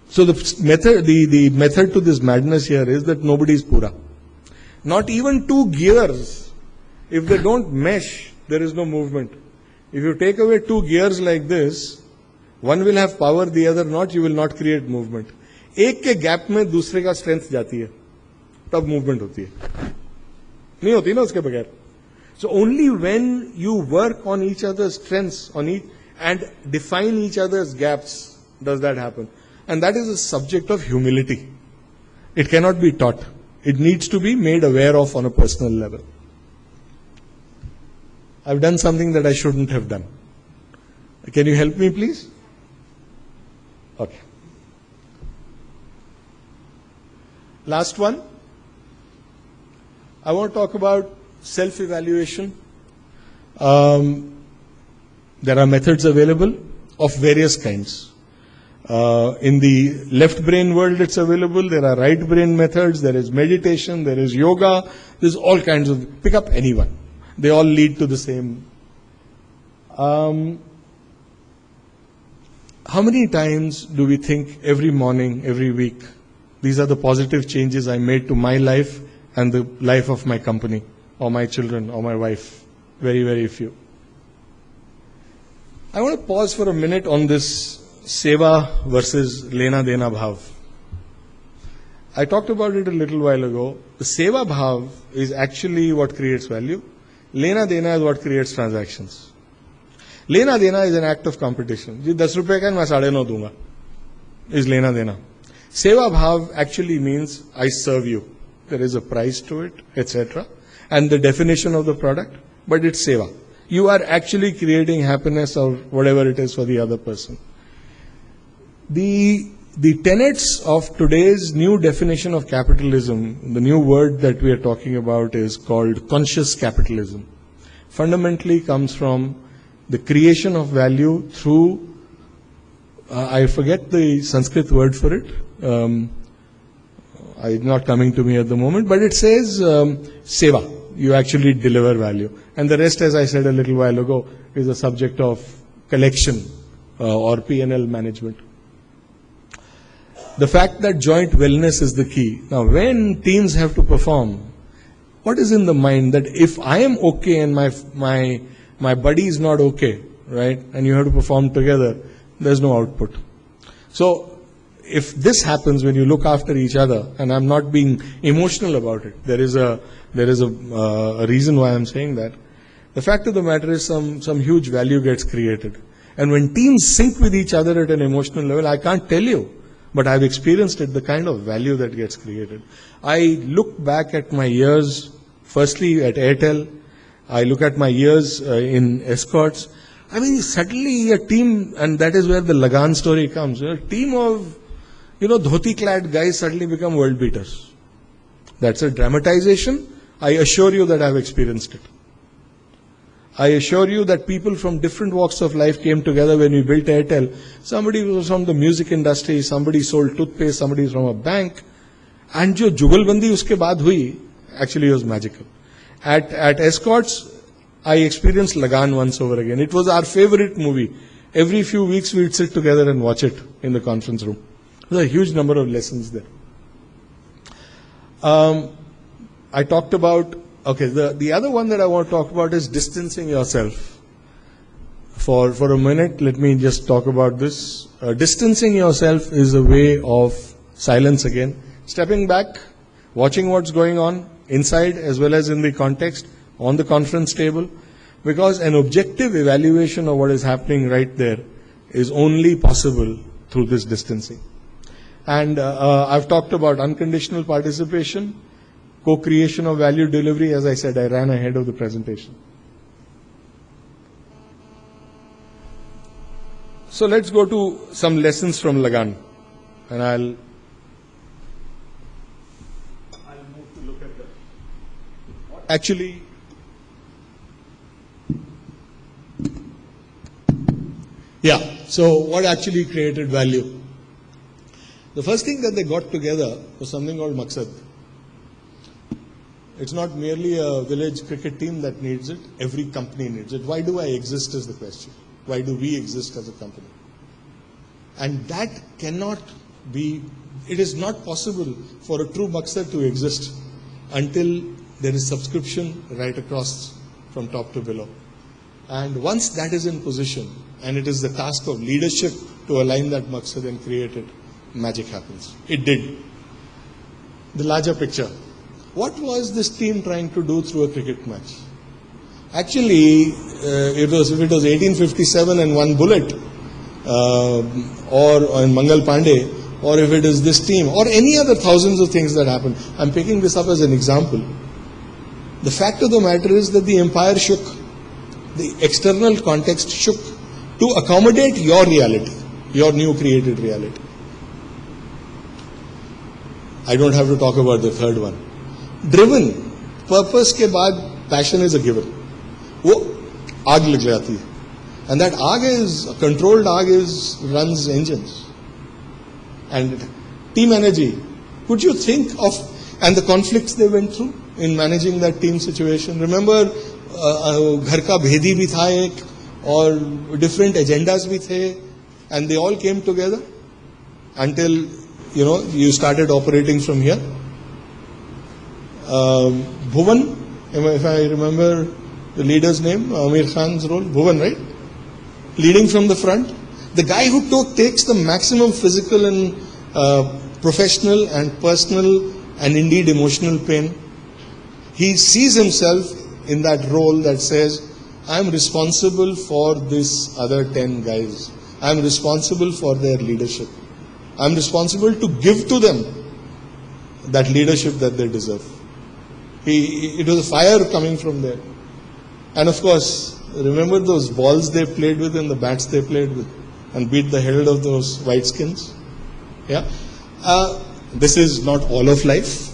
So the method to this madness here is that nobody is pura. Not even two gears, if they don't mesh, there is no movement. If you take away two gears like this, one will have power, the other not, you will not create movement. एक के gap में दूसरे का strength जाती है, तब movement होती है. नहीं होती ना उसके बगैर. So only when you work on each other's strengths and define each other's gaps does that happen. And that is a subject of humility. It cannot be taught. It needs to be made aware of on a personal level. I've done something that I shouldn't have done. Can you help me, please? Okay. Last one. I want to talk about self-evaluation. There are methods available of various kinds. In the left brain world, it's available. There are right brain methods. There is meditation. There is yoga. There's all kinds of. Pick up anyone. They all lead to the same. How many times do we think every morning, every week, these are the positive changes I made to my life and the life of my company, or my children, or my wife? Very, very few. I want to pause for a minute on this seva versus lena dena bhav. I talked about it a little while ago. The seva bhav is actually what creates value. Lena dena is what creates transactions. Lena dena is an act of competition. जी 10 रुपए का मैं 9.5 दूंगा. Is lena dena. Seva bhav actually means I serve you. There is a price to it, etc. And the definition of the product, but it's seva. You are actually creating happiness or whatever it is for the other person. The tenets of today's new definition of capitalism, the new word that we are talking about is called conscious capitalism. fundamentally comes from the creation of value through, I forget the Sanskrit word for it, it's not coming to me at the moment, but it says seva. You actually deliver value. And the rest, as I said a little while ago, is a subject of collection or P&L management. The fact that joint wellness is the key. Now, when teams have to perform, what is in the mind that if I am okay and my buddy is not okay, right, and you have to perform together, there's no output. So, if this happens when you look after each other, and I'm not being emotional about it, there is a reason why I'm saying that. The fact of the matter is some huge value gets created. And when teams sync with each other at an emotional level, I can't tell you, but I've experienced it, the kind of value that gets created. I look back at my years, firstly at Airtel, I look at my years in escorts. I mean, suddenly a team, and that is where the Lagan story comes, a team of dhoti-clad guys suddenly become world beaters. That's a dramatization. I assure you that I've experienced it. I assure you that people from different walks of life came together when we built Airtel. Somebody was from the music industry, somebody sold toothpaste, somebody was from a bank. And jo jugalbandi uske baad hui, actually was magical. At escorts, I experienced Lagan once over again. It was our favorite movie. Every few weeks we'd sit together and watch it in the conference room. There's a huge number of lessons there. I talked about, the other one that I want to talk about is distancing yourself. For a minute, let me just talk about this. Distancing yourself is a way of silence again. Stepping back, watching what's going on inside as well as in the context, on the conference table, because an objective evaluation of what is happening right there is only possible through this distancing. And I've talked about unconditional participation, co-creation of value delivery. As I said, I ran ahead of the presentation. So let's go to some lessons from Lagan. And I'll move to look at that. Actually, so what actually created value? The first thing that they got together was something called Maqsad. It's not merely a village cricket team that needs it, every company needs it. Why do I exist is the question. Why do we exist as a company? And that cannot be, it is not possible for a true Maqsad to exist until there is subscription right across from top to below. And once that is in position, and it is the task of leadership to align that Maqsad and create it, magic happens. It did. The larger picture. What was this team trying to do through a cricket match? Actually, if it was 1857 and one bullet, or in Mangal Pandey, or if it is this team, or any other thousands of things that happen. I'm picking this up as an example. The fact of the matter is that the empire shook. The external context shook to accommodate your reality, your new created reality. I don't have to talk about the third one. Driven, purpose के बाद passion is a given. वो आग लग जाती है. And that आग is, a controlled आग runs engines. And team energy. Could you think of, and the conflicts they went through in managing that team situation? Remember, घर का भेदी भी था एक, और different agendas भी थे, and they all came together until, you started operating from here. Bhuvan, if I remember the leader's name, Amir Khan's role, Bhuvan, right? Leading from the front. The guy who takes the maximum physical and professional and personal and indeed emotional pain. He sees himself in that role that says, I'm responsible for this other 10 guys. I'm responsible for their leadership. I'm responsible to give to them that leadership that they deserve. It was a fire coming from there. And of course, remember those balls they played with and the bats they played with and beat the hell of those white skins? Yeah. This is not all of life,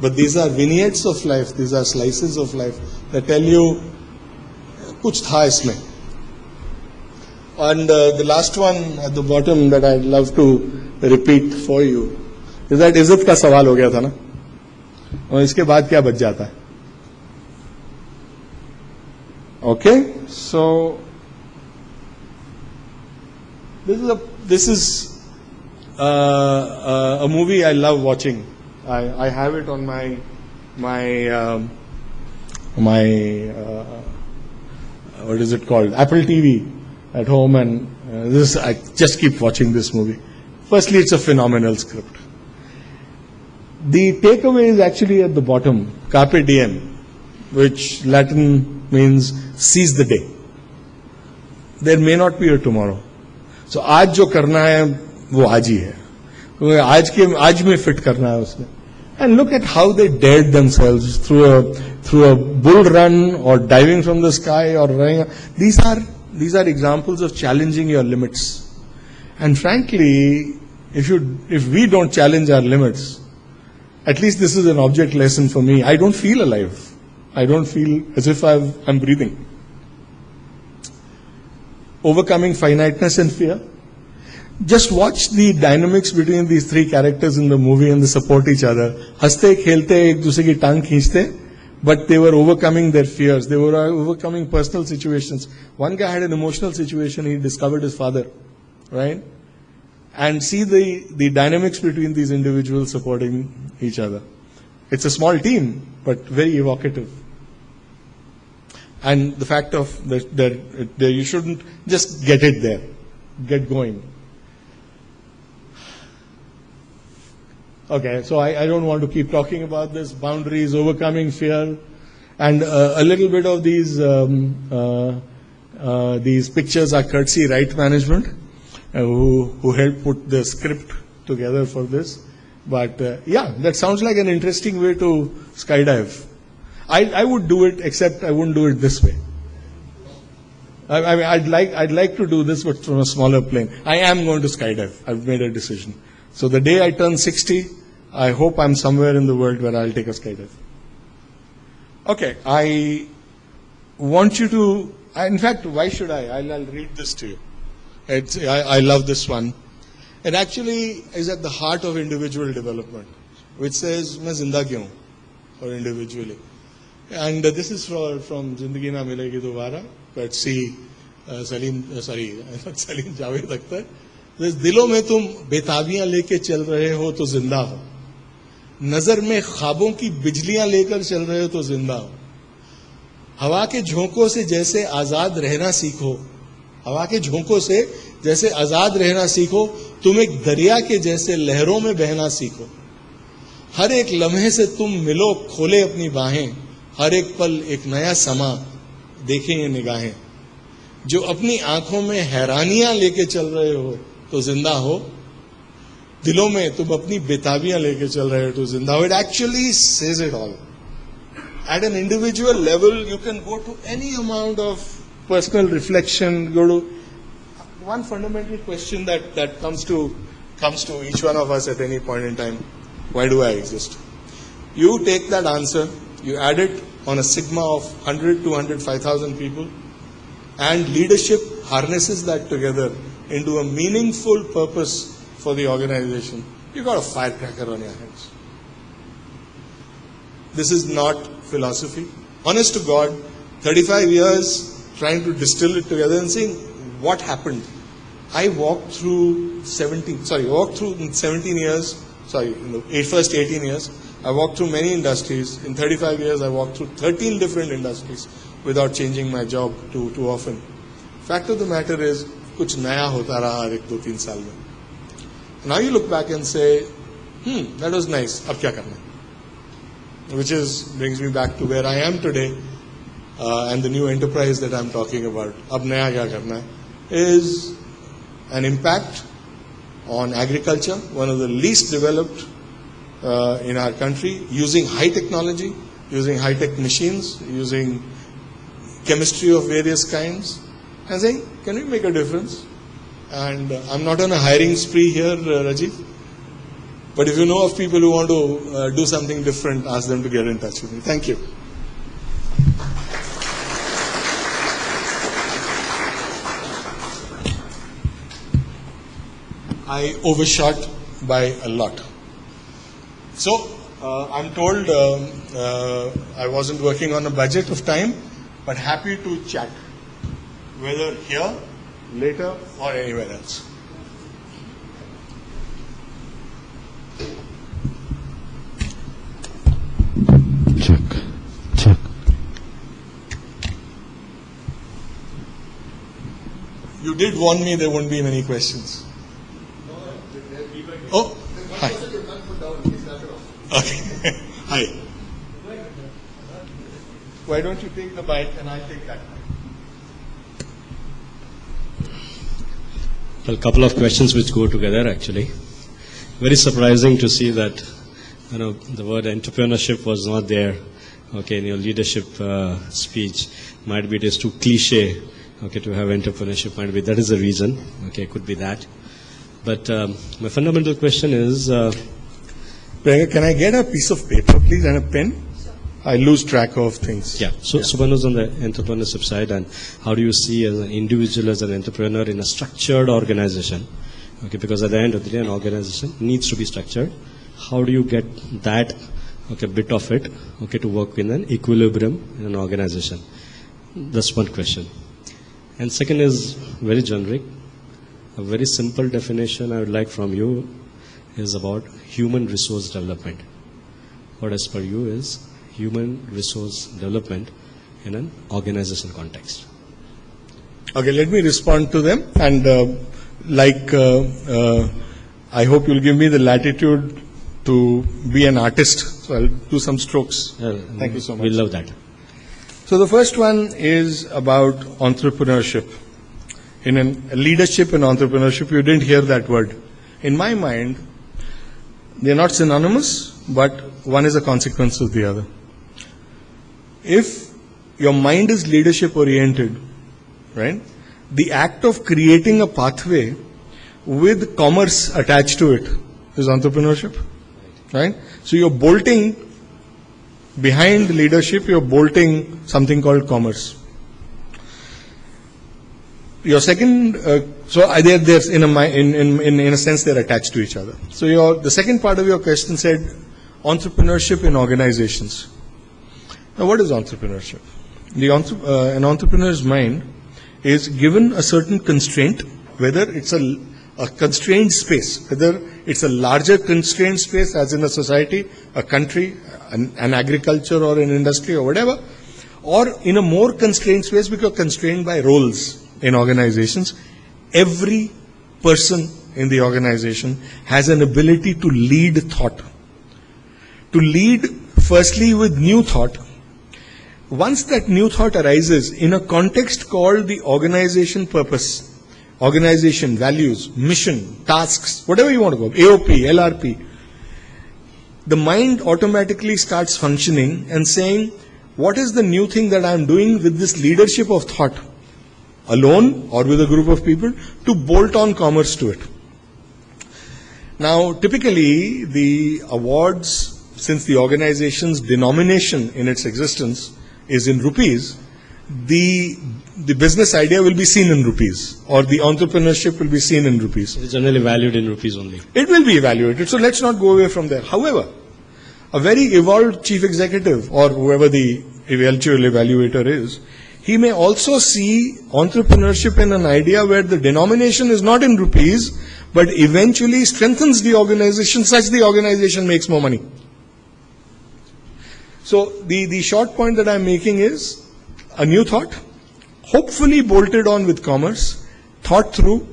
but these are vignettes of life. These are slices of life that tell you कुछ था इसमें. And the last one at the bottom that I'd love to repeat for you is that इज्जत का सवाल हो गया था ना, और इसके बाद क्या बच जाता है. Okay, so this is a movie I love watching. I have it on my what is it called, Apple TV at home, and I just keep watching this movie. Firstly, it's a phenomenal script. The takeaway is actually at the bottom, carpe diem, which Latin means seize the day. There may not be a tomorrow. So आज जो करना है वो आज ही है, आज में fit करना है उसमें. And look at how they dared themselves through a bull run or diving from the sky or running. These are examples of challenging your limits. And frankly, if we don't challenge our limits, at least this is an object lesson for me. I don't feel alive. I don't feel as if I'm breathing. Overcoming finiteness and fear. Just watch the dynamics between these three characters in the movie, and they support each other. हंसते खेलते एक दूसरे की टांग खींचते, but they were overcoming their fears. They were overcoming personal situations. One guy had an emotional situation. He discovered his father, right? And see the dynamics between these individuals supporting each other. It's a small team, but very evocative. And the fact of that you shouldn't just get it there, get going. Okay, so I don't want to keep talking about this. Boundaries, overcoming fear, and a little bit of these pictures are courtesy Right Management, who helped put the script together for this. But yeah, that sounds like an interesting way to skydive. I would do it, except I wouldn't do it this way. I mean, I'd like to do this, but from a smaller plane. I am going to skydive. I've made a decision. So the day I turn 60, I hope I'm somewhere in the world where I'll take a skydive. Okay, I want you to, in fact, why should I? I'll read this to you. I love this one. It actually is at the heart of individual development, which says, मैं जिंदा क्यों? Or individually. And this is from Zindagi Na Milegi Dobara, courtesy Salim Javed Akhtar. दिलों में तुम बेताबियां लेके चल रहे हो तो जिंदा हो, नजर में ख्वाबों की बिजलियां लेकर चल रहे हो तो जिंदा हो, हवा के झोंकों से जैसे आजाद रहना सीखो, हवा के झोंकों से जैसे आजाद रहना सीखो, तुम एक दरिया के जैसे लहरों में बहना सीखो, हर एक लम्हे से तुम मिलो खोले अपनी बाहें, हर एक पल एक नया समा देखें ये निगाहें, जो अपनी आंखों में हैरानियां लेके चल रहे हो तो जिंदा हो, दिलों में तुम अपनी बेताबियां लेके चल रहे हो तो जिंदा हो. It actually says it all. At an individual level, you can go to any amount of personal reflection, go to one fundamental question that comes to each one of us at any point in time. Why do I exist? You take that answer, you add it on a sigma of 100 to 105,000 people, and leadership harnesses that together into a meaningful purpose for the organization. You've got a firecracker on your hands. This is not philosophy. Honest to God, 35 years trying to distill it together and saying, what happened? I walked through in 17 years, in the first 18 years, I walked through many industries. In 35 years, I walked through 13 different industries without changing my job too often. Fact of the matter is, कुछ नया होता रहा हर एक 2-3 साल में. Now you look back and say, that was nice, अब क्या करना है? Which brings me back to where I am today, and the new enterprise that I'm talking about. अब नया क्या करना है? Is an impact on agriculture, one of the least developed in our country, using high technology, using high-tech machines, using chemistry of various kinds, and saying, can we make a difference? And I'm not on a hiring spree here, Rajiv, but if you know of people who want to do something different, ask them to get in touch with me. Thank you. I overshot by a lot. So I'm told I wasn't working on a budget of time, but happy to chat, whether here, later, or anywhere else. Check. You did warn me there won't be many questions. Oh, hi. Okay. Hi. Why don't you take the mic and I take that mic? Well, a couple of questions which go together actually. Very surprising to see that the word entrepreneurship was not there. Okay, in your leadership speech, might be it is too cliche. Okay, to have entrepreneurship, might be that is the reason. Okay, could be that. But my fundamental question is, Priyanka, can I get a piece of paper, please, and a pen? I lose track of things. yeah. So one is on the entrepreneurship side, and how do you see as an individual, as an entrepreneur in a structured organization? Okay, because at the end of the day, an organization needs to be structured. How do you get that bit of it to work in an equilibrium in an organization? That's one question. And second is very generic. A very simple definition I would like from you is about human resource development. What as per you is human resource development in an organization context? Okay, let me respond to them. And I hope you'll give me the latitude to be an artist. So I'll do some strokes. Thank you so much. We love that. So the first one is about entrepreneurship. Leadership and entrepreneurship, you didn't hear that word. In my mind, they're not synonymous, but one is a consequence of the other. If your mind is leadership oriented, right, the act of creating a pathway with commerce attached to it is entrepreneurship, right? So you're bolting behind leadership, you're bolting something called commerce. Your second, there's in a sense they're attached to each other. So the second part of your question said entrepreneurship in organizations. Now, what is entrepreneurship? An entrepreneur's mind is given a certain constraint, whether it's a constrained space, whether it's a larger constrained space, as in a society, a country, an agriculture or an industry or whatever, or in a more constrained space because constrained by roles in organizations. Every person in the organization has an ability to lead thought. To lead firstly with new thought. Once that new thought arises in a context called the organization purpose, organization values, mission, tasks, whatever you want to go, AOP, LRP, the mind automatically starts functioning and saying, what is the new thing that I am doing with this leadership of thought, alone or with a group of people, to bolt on commerce to it. Now, typically, the awards, since the organization's denomination in its existence is in rupees, the business idea will be seen in rupees, or the entrepreneurship will be seen in rupees. It is generally valued in rupees only. It will be evaluated, so let's not go away from there. However, a very evolved chief executive, or whoever the eventual evaluator is, he may also see entrepreneurship in an idea where the denomination is not in rupees, but eventually strengthens the organization such the organization makes more money. So the short point that I'm making is a new thought, hopefully bolted on with commerce, thought through,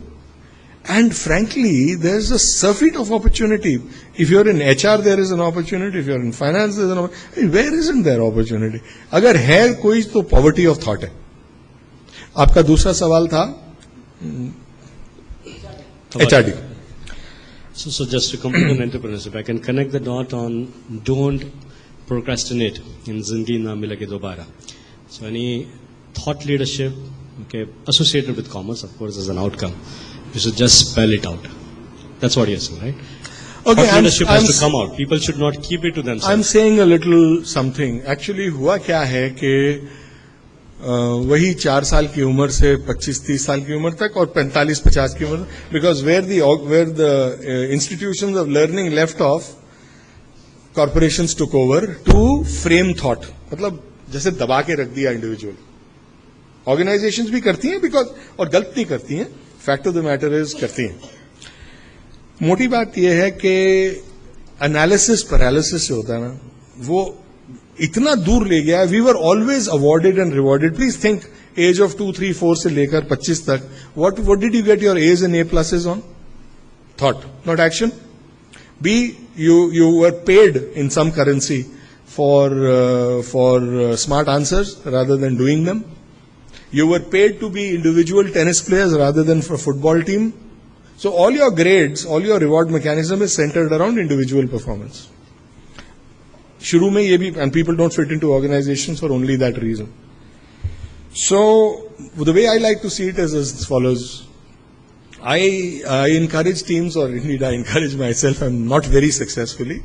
and frankly, there's a surfeit of opportunity. If you're in HR, there is an opportunity. If you're in finance, there's an opportunity. Where isn't there opportunity? अगर है कोई तो poverty of thought है. आपका दूसरा सवाल था HRD. So just to complete on entrepreneurship, I can connect the dot on don't procrastinate in Zindagi Na Milegi Dobara. So any thought leadership, associated with commerce, of course, as an outcome, you should just spell it out. That's what you're saying, right? Okay, thought leadership has to come out. People should not keep it to themselves. I'm saying a little something. Actually, हुआ क्या है कि वही 4 साल की उम्र से 25-30 साल की उम्र तक और 45-50 की उम्र, because where the institutions of learning left off, corporations took over to frame thought. मतलब जैसे दबा के रख दिया इंडिविजुअल. ऑर्गेनाइजेशंस भी करती हैं बिकॉज, और गलत नहीं करती हैं, fact of the matter is करती हैं. मोटी बात यह है कि एनालिसिस पैरालिसिस से होता है ना, वो इतना दूर ले गया है. We were always awarded and rewarded. Please think, age of 2, 3, 4 से लेकर 25 तक, what did you get your age and A+ on? Thought, not action. B, you were paid in some currency for smart answers rather than doing them. You were paid to be individual tennis players rather than for a football team. So all your grades, all your reward mechanism is centered around individual performance. Shuru mein ye bhi, and people don't fit into organizations for only that reason. So the way I like to see it is as follows. I encourage teams, or indeed I encourage myself, and not very successfully,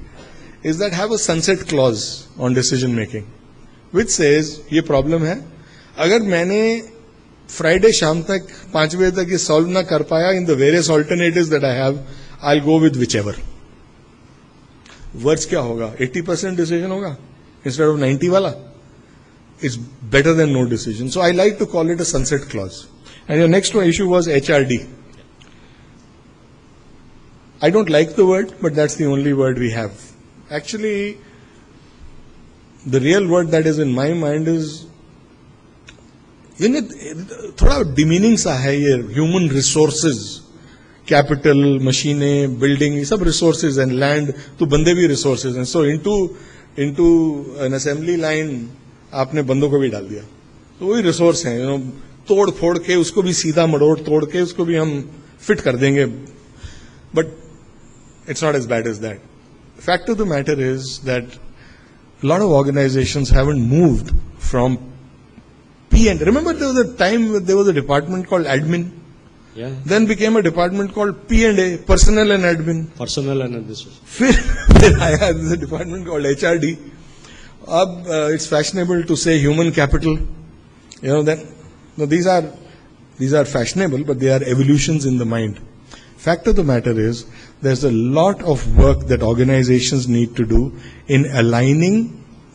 is that have a sunset clause on decision making, which says ये problem है, अगर मैंने Friday शाम तक 5 बजे तक ये solve ना कर पाया, in the various alternatives that I have, I'll go with whichever. Words क्या होगा? 80% decision होगा instead of 90 वाला. It's better than no decision. So I like to call it a sunset clause. And your next issue was HRD. I don't like the word, but that's the only word we have. Actually, the real word that is in my mind is, थोड़ा demeaning सा है ये, human resources, capital, machine, building, ये सब resources, and land, तो बंदे भी resources हैं. So into an assembly line आपने बंदों को भी डाल दिया, तो वही resource हैं, तोड़ फोड़ के उसको भी सीधा मरोड़ तोड़ के उसको भी हम fit कर देंगे. But it's not as bad as that. The fact of the matter is that a lot of organizations haven't moved from P and, remember there was a time when there was a department called admin. Yeah. Then became a department called P&A, personnel and admin. Personnel and administration. फिर आया there's a department called HRD. अब it's fashionable to say human capital. Then these are fashionable, but they are evolutions in the mind. Fact of the matter is, there's a lot of work that organizations need to do in aligning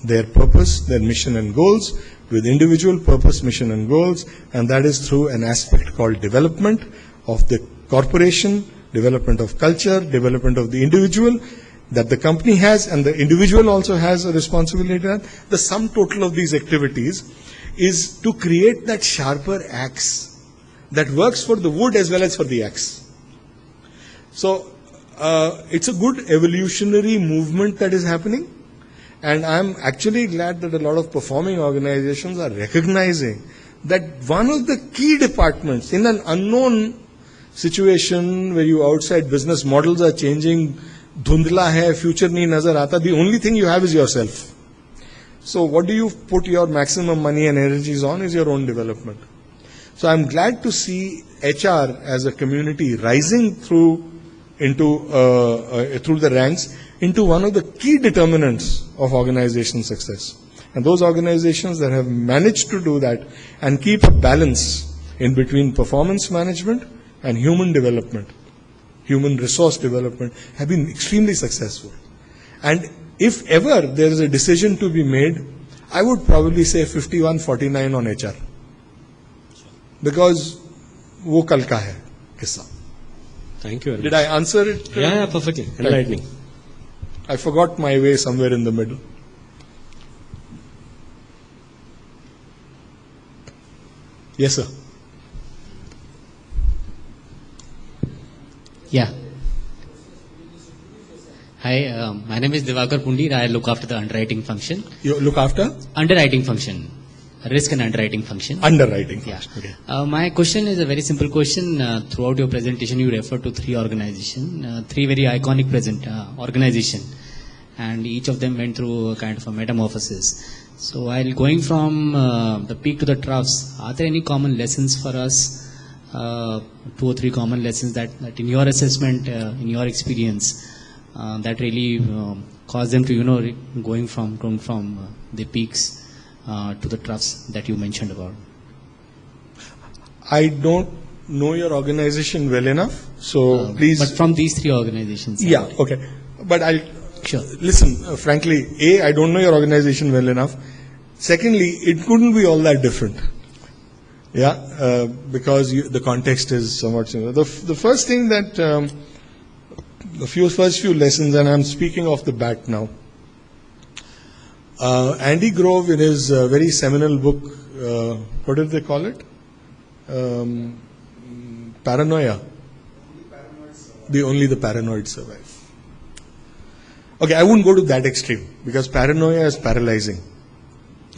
their purpose, their mission and goals with individual purpose, mission and goals, and that is through an aspect called development of the corporation, development of culture, development of the individual that the company has, and the individual also has a responsibility. The sum total of these activities is to create that sharper axe that works for the wood as well as for the axe. So it's a good evolutionary movement that is happening, and I'm actually glad that a lot of performing organizations are recognizing that one of the key departments in an unknown situation where your outside business models are changing, dhundla hai, future nahi nazar aata, the only thing you have is yourself. So what do you put your maximum money and energies on is your own development. So I'm glad to see HR as a community rising through the ranks into one of the key determinants of organization success. And those organizations that have managed to do that and keep a balance in between performance management and human development, human resource development, have been extremely successful. And if ever there is a decision to be made, I would probably say 51-49 on HR. Because wo kal ka hai kissa. Thank you. Did I answer it? Yeah, perfectly. Enlightening. I forgot my way somewhere in the middle. Yes, sir. Yeah. Hi, my name is Divakar Pundir. I look after the underwriting function. You look after? Underwriting function. Risk and underwriting function. Underwriting Yeah. function. Okay. My question is a very simple question. Throughout your presentation, you refer to 3 organizations, 3 very iconic organization, and each of them went through a kind of a metamorphosis. So while going from the peak to the troughs, are there any common lessons for us? 2 or 3 common lessons that in your assessment, in your experience, that really caused them to going from the peaks to the troughs that you mentioned about? I don't know your organization well enough, so please. But from these three organizations. Yeah, okay. But I'll Sure. listen. Frankly, I don't know your organization well enough. Secondly, it couldn't be all that different. Yeah, because the context is somewhat similar. The first thing that the first few lessons, and I'm speaking off the bat now. Andy Grove, in his very seminal book, what did they call it? Paranoia. Only the paranoid survive. Okay, I wouldn't go to that extreme because paranoia is paralyzing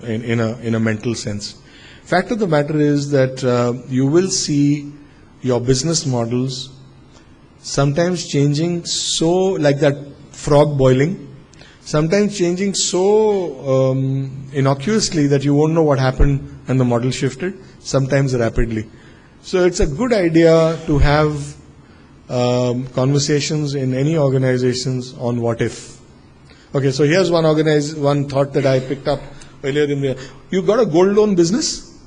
in a mental sense. Fact of the matter is that you will see your business models sometimes changing so, like that frog boiling, sometimes changing so innocuously that you won't know what happened and the model shifted, sometimes rapidly. So it's a good idea to have conversations in any organizations on what if. Okay, so here's one thought that I picked up earlier in the. You got a gold loan business,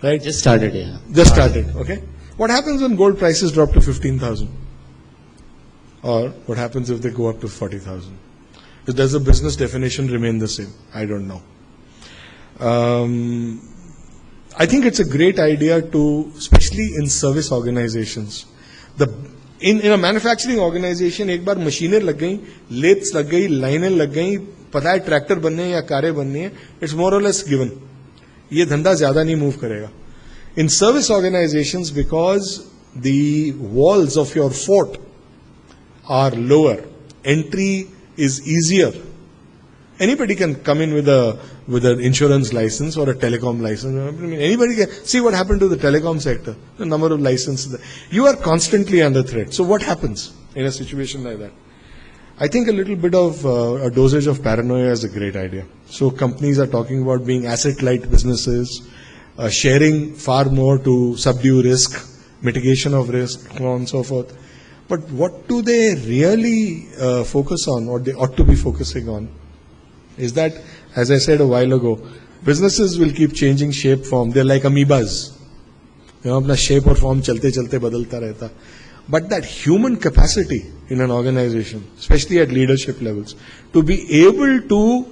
right? Just started, yeah. Just started, okay. What happens when gold prices drop to 15,000? Or what happens if they go up to 40,000? Does the business definition remain the same? I don't know. I think it's a great idea to, especially in service organizations, in a manufacturing organization, एक बार मशीनें लग गई, lathes लग गई, लाइनें लग गई, पता है ट्रैक्टर बनने हैं या कारें बननी है, it's more or less given. ये धंधा ज्यादा नहीं मूव करेगा. In service organizations, because the walls of your fort are lower, entry is easier. Anybody can come in with an insurance license or a telecom license. I mean, anybody can see what happened to the telecom sector. The number of licenses. You are constantly under threat. So what happens in a situation like that? I think a little bit of a dosage of paranoia is a great idea. So companies are talking about being asset-light businesses, sharing far more to subdue risk, mitigation of risk, so on and so forth. But what do they really focus on, or they ought to be focusing on? Is that, as I said a while ago, businesses will keep changing shape, form. They're like amoebas. Apna shape or form chalte chalte badalta rehta. But that human capacity in an organization, especially at leadership levels, to be able to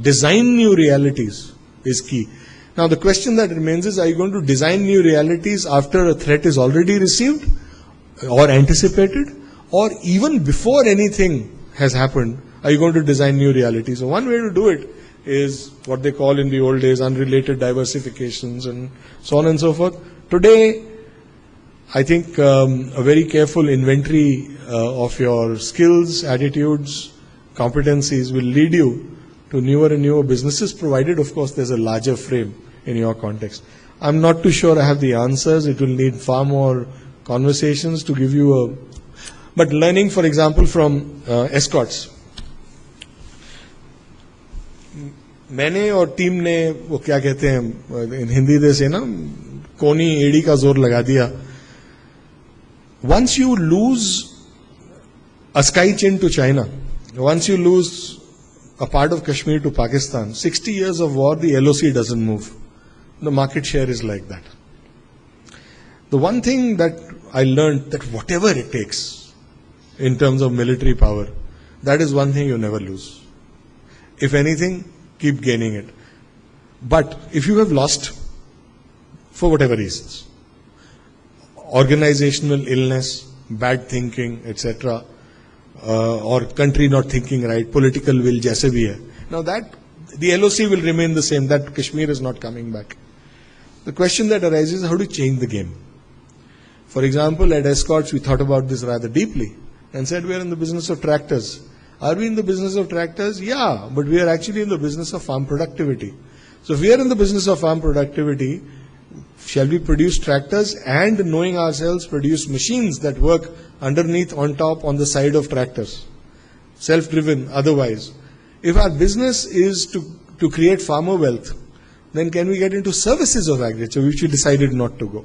design new realities is key. Now the question that remains is, are you going to design new realities after a threat is already received or anticipated, or even before anything has happened, are you going to design new realities? So one way to do it is what they call in the old days unrelated diversifications and so on and so forth. Today, I think a very careful inventory of your skills, attitudes, competencies will lead you to newer and newer businesses, provided, of course, there's a larger frame in your context. I'm not too sure I have the answers. It will need far more conversations to give you a... But learning, for example, from escorts. मैंने और team ने वो क्या कहते हैं हिंदी दे से ना कोनी एड़ी का जोर लगा दिया. Once you lose a sky chain to China, once you lose a part of Kashmir to Pakistan, 60 years of war, the LOC doesn't move. The market share is like that. The one thing that I learned, that whatever it takes in terms of military power, that is one thing you never lose. If anything, keep gaining it. But if you have lost, for whatever reasons, organizational illness, bad thinking, etc., or country not thinking right, political will, jaise bhi hai. Now that, the LOC will remain the same, that Kashmir is not coming back. The question that arises is how to change the game. For example, at escorts, we thought about this rather deeply and said we are in the business of tractors. Are we in the business of tractors? Yeah, but we are actually in the business of farm productivity. So if we are in the business of farm productivity, shall we produce tractors and, knowing ourselves, produce machines that work underneath, on top, on the side of tractors? Self-driven, otherwise. If our business is to create farmer wealth, then can we get into services of agriculture, which we decided not to go?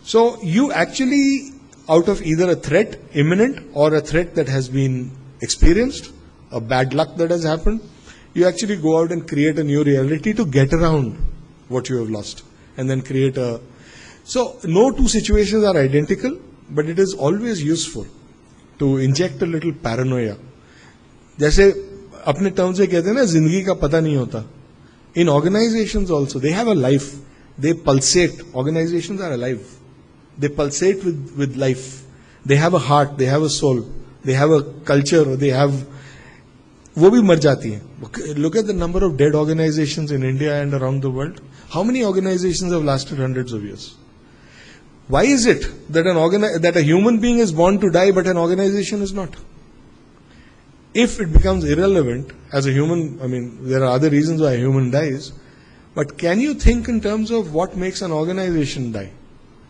So you actually, out of either a threat imminent or a threat that has been experienced, a bad luck that has happened, You actually go out and create a new reality to get around what you have lost. And then create a... So, no two situations are identical, but it is always useful to inject a little paranoia. जैसे अपने term से कहते हैं ना, जिंदगी का पता नहीं होता. In organizations also, they have a life. They pulsate. Organizations are alive. They pulsate with life. They have a heart, they have a soul, they have a culture, they have... वो भी मर जाती हैं. Look at the number of dead organizations in India and around the world. How many organizations have lasted hundreds of years? Why is it that that a human being is born to die but an organization is not? If it becomes irrelevant as a human, I mean, there are other reasons why a human dies, but can you think in terms of what makes an organization die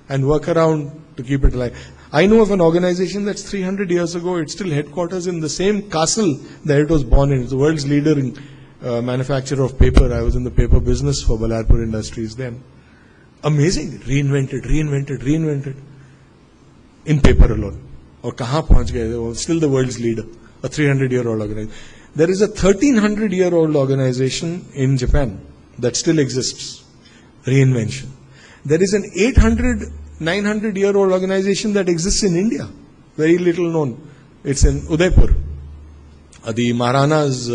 and work around to keep it alive? I know of an organization that's 300 years ago, it's still headquarters in the same castle that it was born in. It's the world's leader in manufacturer of paper. I was in the paper business for Ballarpur Industries then. Amazing. Reinvented. In paper alone. Or kahan pahunch gaye? Still the world's leader. A 300-year-old organization. There is a 1300-year-old organization in Japan that still exists. Reinvention. There is an 900-year-old organization that exists in India. Very little known. It's in Udaipur. The Maharana's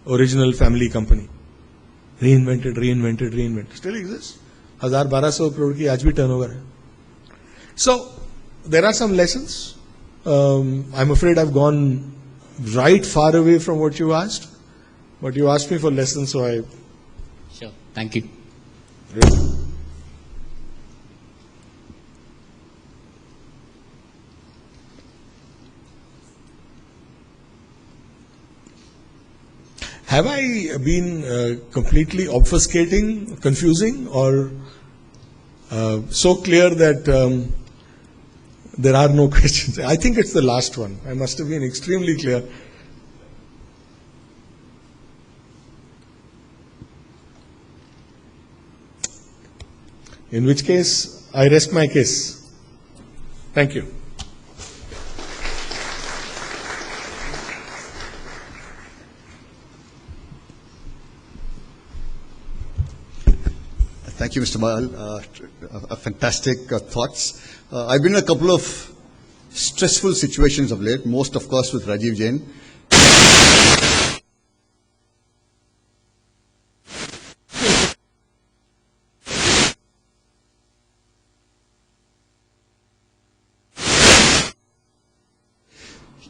original family company. Reinvented. Still exists. 1,000-1,200 crore ki aaj bhi turnover hai. So, there are some lessons. I'm afraid I've gone right far away from what you asked. But you asked me for lessons, so I... Sure. Thank you. Really. Have I been completely obfuscating, confusing, or so clear that there are no questions? I think it's the last one. I must have been extremely clear. In which case, I rest my case. Thank you. Thank you, Mr. Mal. Fantastic thoughts. I've been in a couple of stressful situations of late, most of course with Rajiv Jain.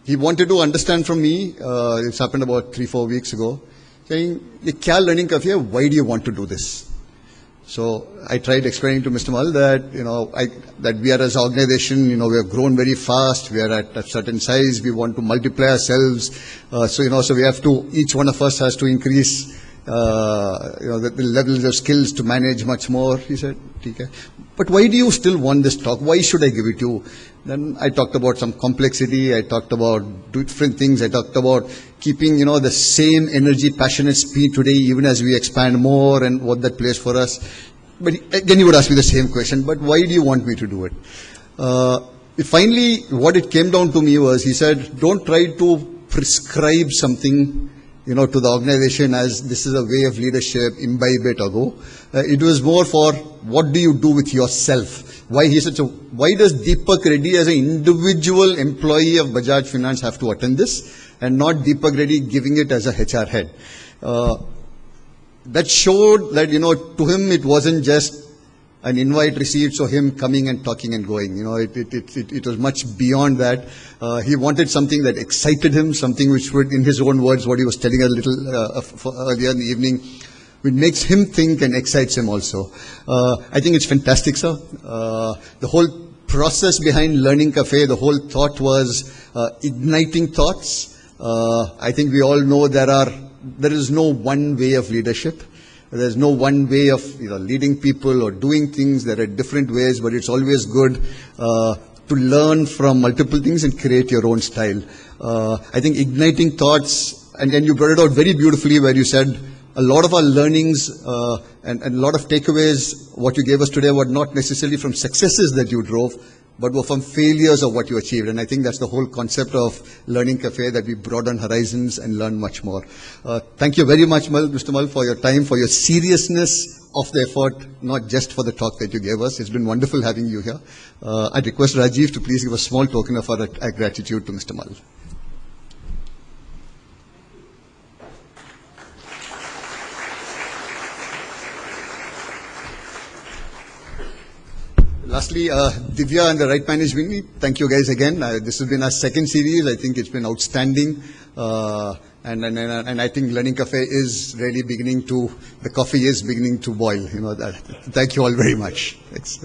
He wanted to understand from me, it's happened about 3-4 weeks ago, saying, "Ye kya learning cafe hai? Why do you want to do this?" So I tried explaining to Mr. Mal that, that we are as an organization, we have grown very fast. We are at a certain size. We want to multiply ourselves. So we have to, each one of us has to increase, the levels of skills to manage much more. He said, "Okay. But why do you still want this talk? Why should I give it to you?" Then I talked about some complexity. I talked about different things. I talked about keeping, the same energy, passionate speed today, even as we expand more and what that plays for us. But again, he would ask me the same question, but why do you want me to do it? Finally, what it came down to me was, he said, don't try to prescribe something, to the organization as this is a way of leadership, imbibe it or go. It was more for what do you do with yourself? Why, he said, so why does Deepak Reddy as an individual employee of Bajaj Finance have to attend this and not Deepak Reddy giving it as a HR head? That showed that, to him it wasn't just an invite received, so him coming and talking and going. It was much beyond that. He wanted something that excited him, something which would, in his own words, what he was telling a little earlier in the evening, which makes him think and excites him also. I think it's fantastic, sir. The whole process behind Learning Cafe, the whole thought was igniting thoughts. I think we all know there is no one way of leadership. There's no one way of leading people or doing things. There are different ways, but it's always good to learn from multiple things and create your own style. I think igniting thoughts, and then you brought it out very beautifully where you said a lot of our learnings and a lot of takeaways, what you gave us today, were not necessarily from successes that you drove, but were from failures of what you achieved. And I think that's the whole concept of Learning Cafe, that we broaden horizons and learn much more. Thank you very much, Mr. Mal, for your time, for your seriousness of the effort, not just for the talk that you gave us. It's been wonderful having you here. I'd request Rajiv to please give a small token of our gratitude to Mr. Mal. Lastly, Divya and the right man is with me. Thank you guys again. This has been our second series. I think it's been outstanding. And I think Learning Cafe is really beginning to, the coffee is beginning to boil. Thank you all very much. Thanks.